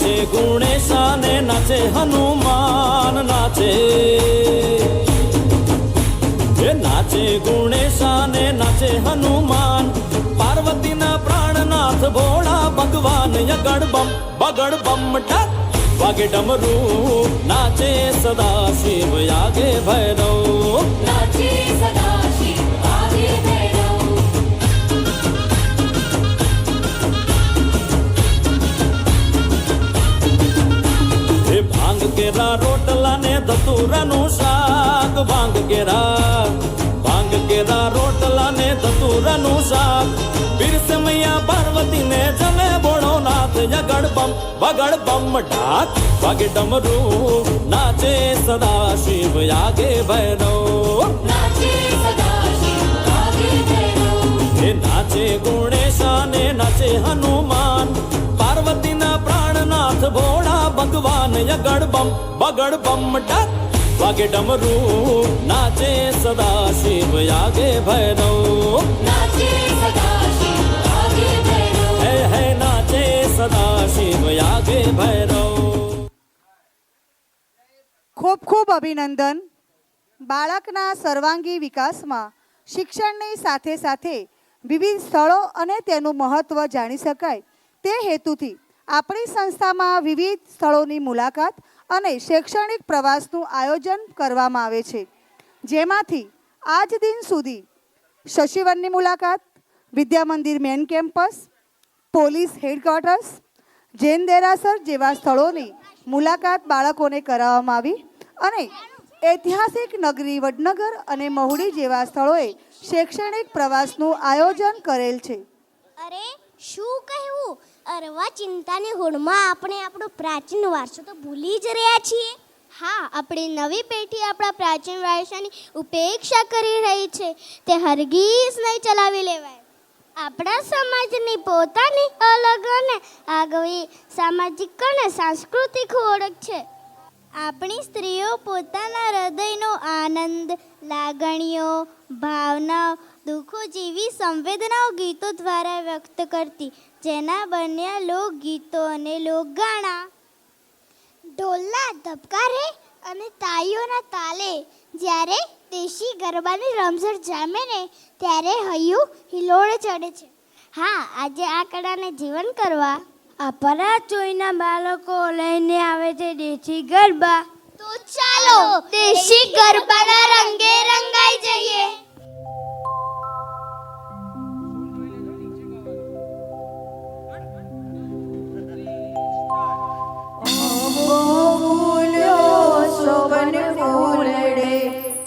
નાચે ગુણેશા ને નાચે હનુમાન નાચે, એ નાચે ગુણેશા ને નાચે હનુમાન, પાર્વતીના પ્રાણનાથ ભોળા ભગવાન યગડ બમ બગડ બમ ડાક વાગે ડમરૂ, નાચે સદા શિવ યાગે ભૈરવ, નાચે સદા શિવ વાગે ભૈરવ. એ ભાંગ કેરા રોટલા ને ધતુરાનું શાક, ભાંગ કેરા રોટલા ને ધતુરાનું શાક, પીરસે મૈયા પાર્વતી ને જમે બોળો નાથ યગડ બમ બગડ બમ ઢાક વાગે ડમરૂ, નાચે સદા શિવ યાગે ભૈરવ, નાચે સદા શિવ વાગે ભૈરવ. એ નાચે ગુણેશા ને નાચે હનુમાન, પાર્વતીના પ્રાણનાથ ભોળા ભગવાન યગડ બમ બગડ બમ ડાક વાગે ડમરૂ, નાચે સદા શિવ યાગે ભૈરવ, નાચે સદા શિવ વાગે ભૈરવ. હે હે નાચે સદા શિવ યાગે ભૈરવ. ખૂબ ખૂબ અભિનંદન. બાળકના સર્વાંગી વિકાસમાં શિક્ષણની સાથે સાથે વિવિધ સ્થળો અને તેનું મહત્ત્વ જાણી શકાય તે હેતુથી આપણી સંસ્થામાં વિવિધ સ્થળોની મુલાકાત અને શૈક્ષણિક પ્રવાસનું આયોજન કરવામાં આવે છે, જેમાંથી આજ દિન સુધી શશિવનની મુલાકાત, Vidya Mandir main campus, police headquarters, Jain દેરાસર જેવા સ્થળોની મુલાકાત બાળકોને કરાવવામાં આવી અને ઐતિહાસિક નગરી વડનગર અને મહુડી જેવા સ્થળોએ શૈક્ષણિક પ્રવાસનું આયોજન કરેલ છે. અરે શું કહેવું, અરવા ચિંતાની હોડમાં આપણે આપણો પ્રાચીન વારસો તો ભૂલી જ રહ્યા છીએ. હા, આપણી નવી પેઢી આપણા પ્રાચીન વારસાની ઉપેક્ષા કરી રહી છે, તે હરગીઝ નહીં ચલાવી લેવાય. આપણા સમાજની પોતાની અલગ અને આગવી સામાજિક અને સાંસ્કૃતિક ઓળખ છે. આપણી સ્ત્રીઓ પોતાના હૃદયનો આનંદ, લાગણીઓ, ભાવનાઓ, દુઃખો જેવી સંવેદનાઓ ગીતો દ્વારા વ્યક્ત કરતી, જેના બન્યા લોકગીતો અને લોકગાણા. ઢોલના ધબકારે અને તાળીઓના તાલે જ્યારે દેશી ગરબાની રમઝટ જામે ને ત્યારે હૈયું હિલોળે ચડે છે. હા, આજે આ કળાને જીવન કરવા આપણા ચોઈના બાળકો લઈને આવે છે દેશી ગરબા. તો ચાલો દેશી ગરબાના રંગે રંગાઈ જઈએ. શોભન ફૂલડે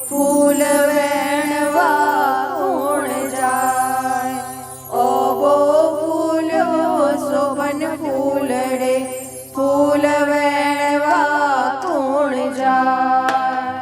ફૂલ વેણવા કોણ જાય, ઓબો ફૂલ્યો શોભન ફૂલડે ફૂલ વેણવા કોણ જાય.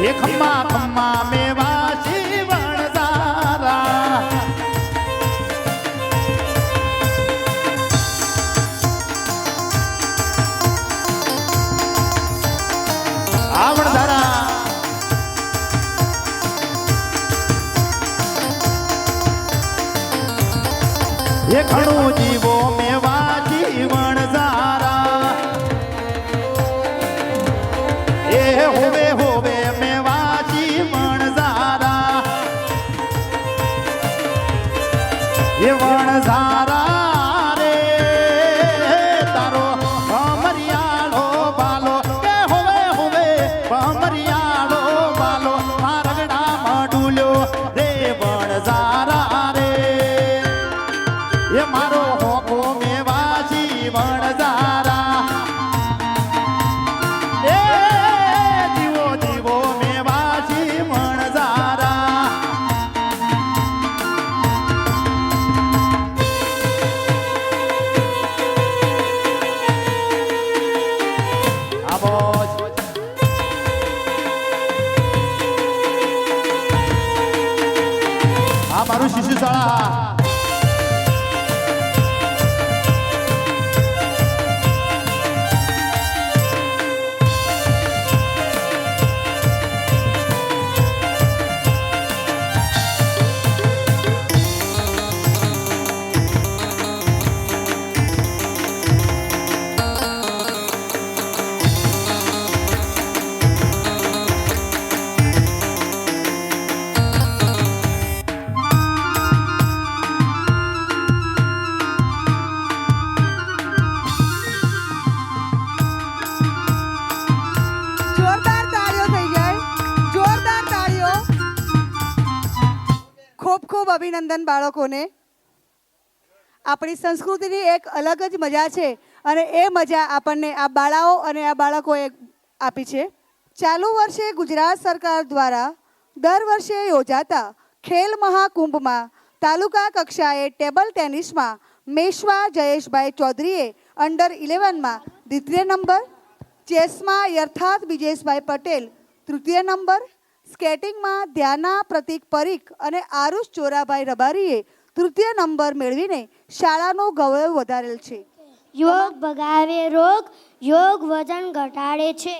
એ ખમ્મા ખમ્મા મેવાસી વણઝારા આ વણઝારા એ ઘણું જીવો મેવાસી વણઝારા એ હોવે હોવે મેવાસી વણઝારા એ વણઝારા રે તારો ભમરિયાળો બાલો એ હોવે હોવે ભમરિયાળો બાલો મારગડામાં ડૂલ્યો રે વણઝારા રે એ મારો હોકો મેવાસી વણઝારા એ જીવો જીવો મેવાસી વણઝારા આવો આ મારું શિશુ શાળા જોરદાર તાળીઓ થઈ જાય, જોરદાર તાળીઓ. ખૂબ ખૂબ અભિનંદન બાળકોને. આપણી સંસ્કૃતિની એક અલગ જ મજા છે અને એ મજા આપણને આ બાળાઓ અને આ બાળકોએ આપી છે. ચાલુ વર્ષે ગુજરાત સરકાર દ્વારા દર વર્ષે યોજાતા ખેલ મહાકુંભમાં તાલુકા કક્ષાએ ટેબલ ટેનિસમાં મેશ્વા જયેશભાઈ ચૌધરીએ અંડર 11માં દ્વિતીય નંબર, ચેસમાં યથાર્થ બ્રિજેશભાઈ પટેલ તૃતીય નંબર, સ્કેટિંગમાં ધ્યાના પ્રતિક પરીખ અને આરુષ ચોરાભાઈ રબારીએ તૃતીય નંબર મેળવીને શાળાનું ગૌરવ વધારેલ છે. યોગ ભગાવે રોગ, યોગ વજન ઘટાડે છે.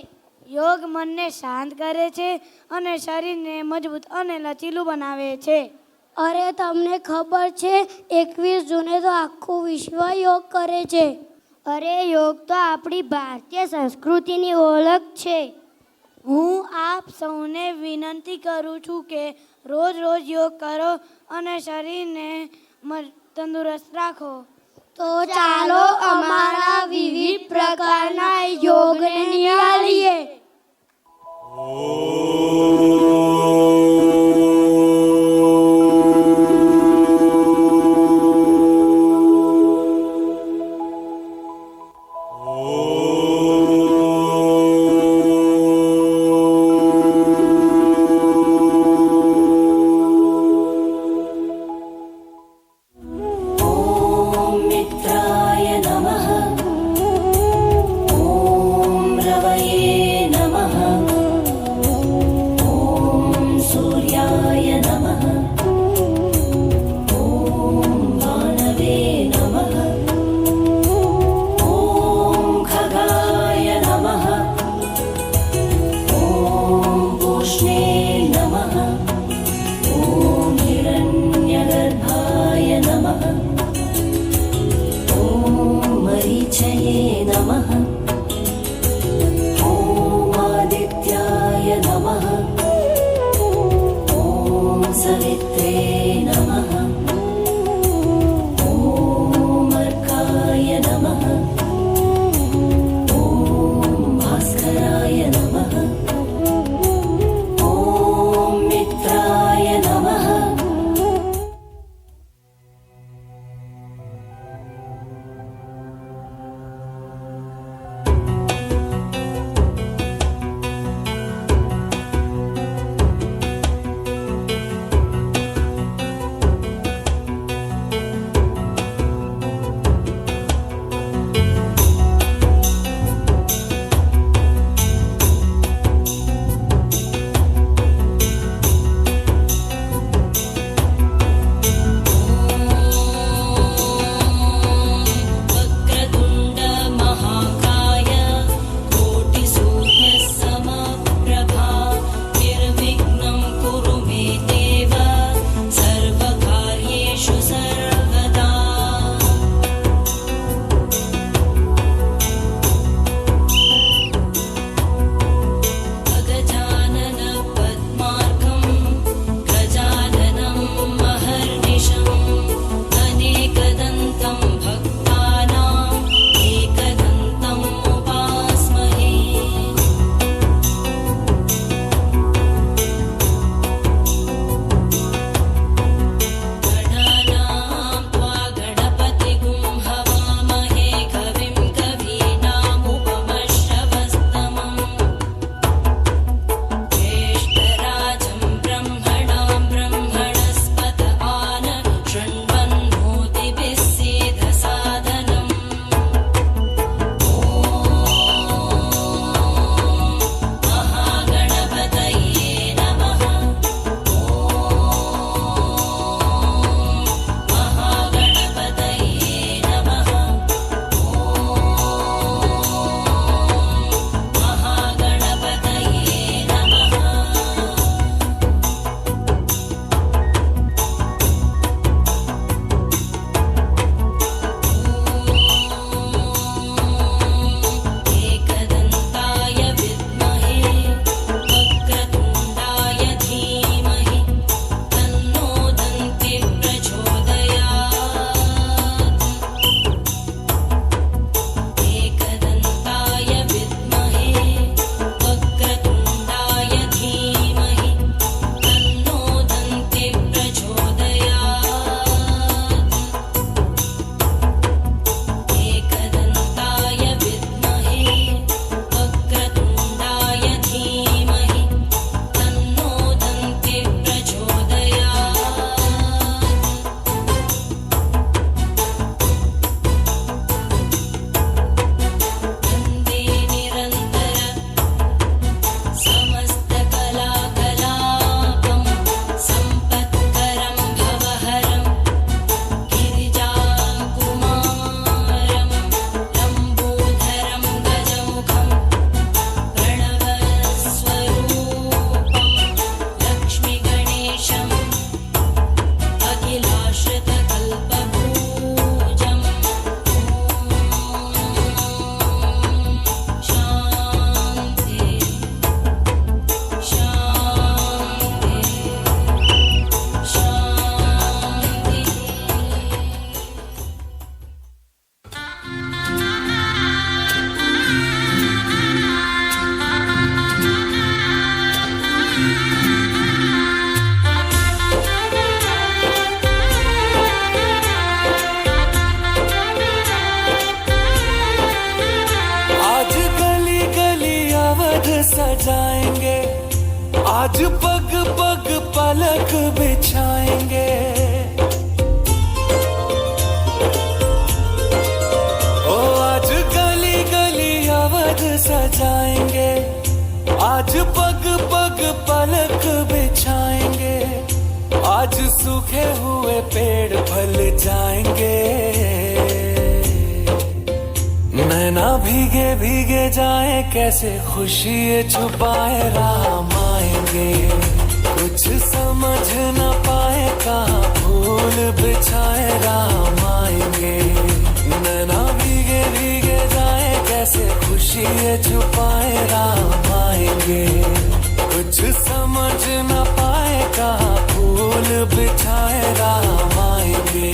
યોગ મનને શાંત કરે છે અને શરીરને મજબૂત અને લચીલું બનાવે છે. અરે તમને ખબર છે 21 જૂને તો આખું વિશ્વ યોગ કરે છે. અરે યોગ તો આપણી ભારતીય સંસ્કૃતિની ઓળખ છે. હું આપ સૌને વિનંતી કરું છું કે રોજ રોજ યોગ કરો અને શરીરને તંદુરસ્ત રાખો. તો ચાલો અમારા વિવિધ પ્રકારના યોગને નિહાળીએ. आज पग पग पलक बिछाएंगे, ओ आज गली गली अवध सजाएंगे, आज पग पग पलक बिछाएंगे, आज सूखे हुए पेड़ फल जाएंगे, नैना भीगे भीगे जाए कैसे खुशी छुपाए राम आएंगे, कुछ समझ न पाए कहाँ फूल बिछाए राम आएंगे, नैना भीगे भीगे जाए कैसे खुशी छुपाए राम आएंगे, कुछ समझ न पाए कहाँ फूल बिछाए राम आएंगे।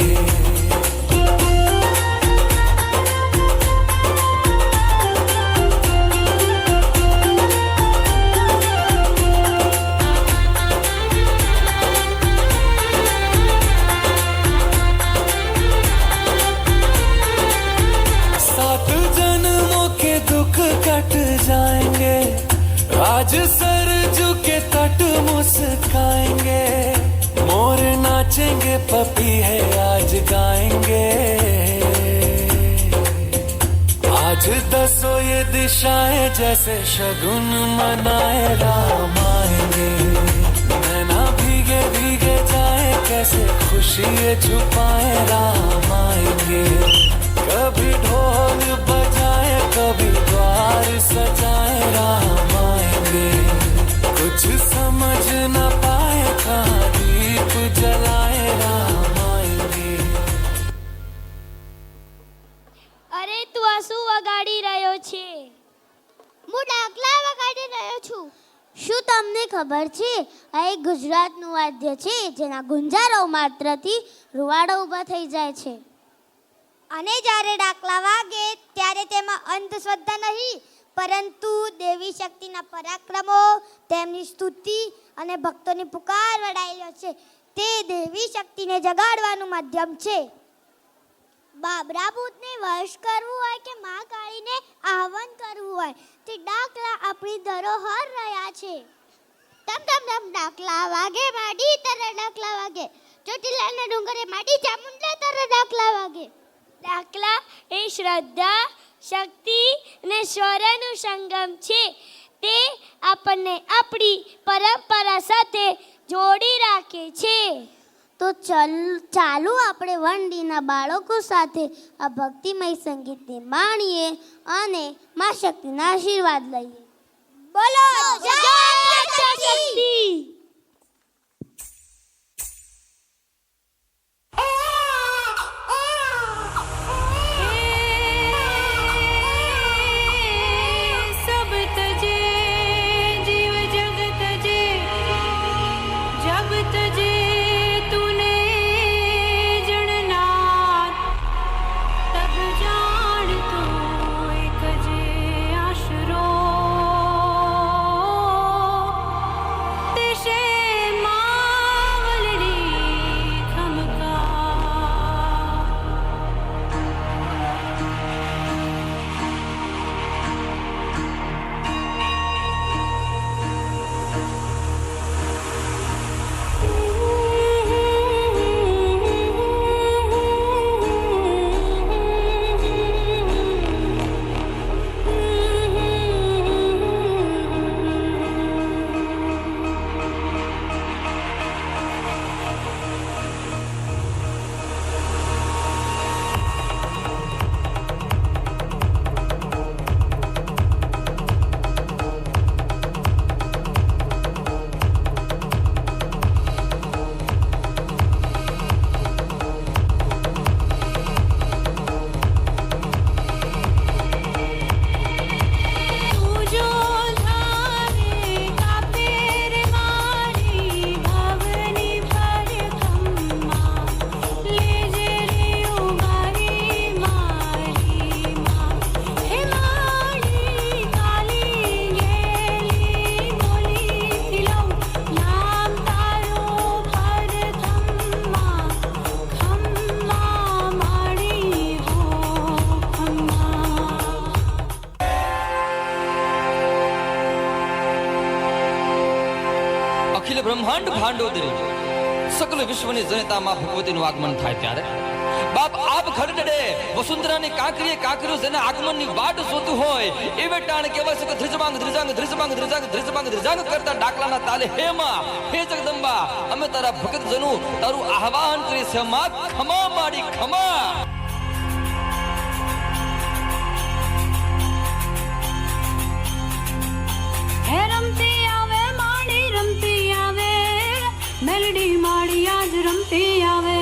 कट जाएंगे, आज सर झुके तट मुस्काएंगे, मोर नाचेंगे पपी है आज गाएंगे, आज दसो ये दिशाएं जैसे शगुन मनाए राम आएंगे, नैना भीगे भीगे जाए कैसे खुशी छुपाए राम आएंगे, कभी ढोल बजाए कभी द्वार सजाए राम आएंगे, कुछ समझ न पाए कहाँ दीप जलाए राम आएंगे। અરે તું આ શું વગાડી રહ્યો છે? હું ડાકલા વગાડી રહ્યો છું. શું તમને ખબર છે આ એક ગુજરાતનું વાદ્ય છે જેના ગુંજારો માત્રથી રૂવાડા ઊભા થઈ જાય છે. અને જ્યારે ડાકલા વાગે ત્યારે તેમાં અંધશ્રદ્ધા નહીં પરંતુ દેવી શક્તિના પરાક્રમો, તેમની સ્તુતિ અને ભક્તોની પુકાર વડાયેલો છે. તે દેવી શક્તિને જગાડવાનું માધ્યમ છે. બાબરા ભૂતને વશ કરવું હોય કે મા કાળીને આહવાન કરવું હોય તે ડાકલા આપણી ધરોહર રહ્યા છે. તમ તમ તમ ડાકલા વાગે માડી તરે ડાકલા વાગે, ચોટીલાના ડુંગરે માડી ચામુંડા તરે ડાકલા વાગે. દાખલા એ શ્રદ્ધા, શક્તિ અને સ્વરનું સંગમ છે. તે આપણને આપણી પરંપરા સાથે જોડી રાખે છે. તો ચાલો આપણે વંડીના બાળકો સાથે આ ભક્તિમય સંગીતને માણીએ અને મા શક્તિના આશીર્વાદ લઈએ. બોલો જય શક્તિ. सब तजे जीव जग तजे, जब तजे तूने जड़नाथ, तब जान तू एक जे आशरो, અખિલ બ્રહ્માંડ ભાંડોદરી સકલ વિશ્વની જનતામાં ભગવતીનું આગમન થાય ત્યારે બાપ આપ ખડડે વસુંધરાની કાંકરીએ કાંકરીઓ જેના આગમનની વાટ જોતું હોય એ વેટાણ કહેવાય છે કે ધ્રિજમાંગ ધ્રિજાંગ ધ્રિજમાંગ ધ્રિજાંગ ધ્રિજમાંગ ધ્રિજાંગ કરતા ડાકલાના તાલે હે માં હે જગદંબા અમે તારા ભક્ત જનો તારું આહવાન કરી છે માં ખમા માડી ખમા હે રમતી આવે માડી રમતી આવે મેલડી માડી આજ રમતી આવે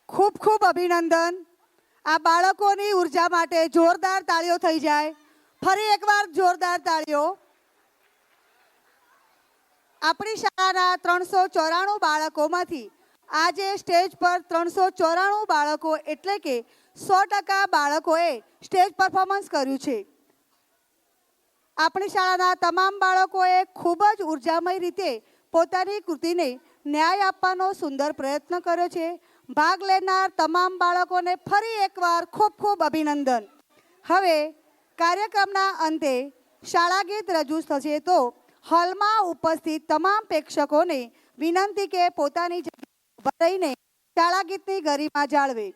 ખૂબ ખૂબ અભિનંદન. આ બાળકોની ઉર્જા માટે જોરદાર તાળીઓ થઈ જાય. ફરી એકવાર જોરદાર તાળીઓ. આપણી શાળાના 394 બાળકોમાંથી આજે સ્ટેજ પર 394 બાળકો એટલે કે 100% બાળકોએ સ્ટેજ પરફોર્મન્સ કર્યું છે. આપણી શાળાના તમામ બાળકોએ ખૂબ જ ઉર્જામય રીતે પોતાની કૃતિને ન્યાય આપવાનો સુંદર પ્રયત્ન કર્યો છે. ભાગ લેનાર તમામ બાળકોને ફરી એકવાર ખૂબ ખૂબ અભિનંદન. હવે કાર્યક્રમના અંતે શાળા ગીત રજૂ થશે તો હોલમાં ઉપસ્થિત તમામ પ્રેક્ષકોને વિનંતી કે પોતાની જગ્યાએ ઊભા રહીને શાળા ગીતની ગરિમા જાળવે.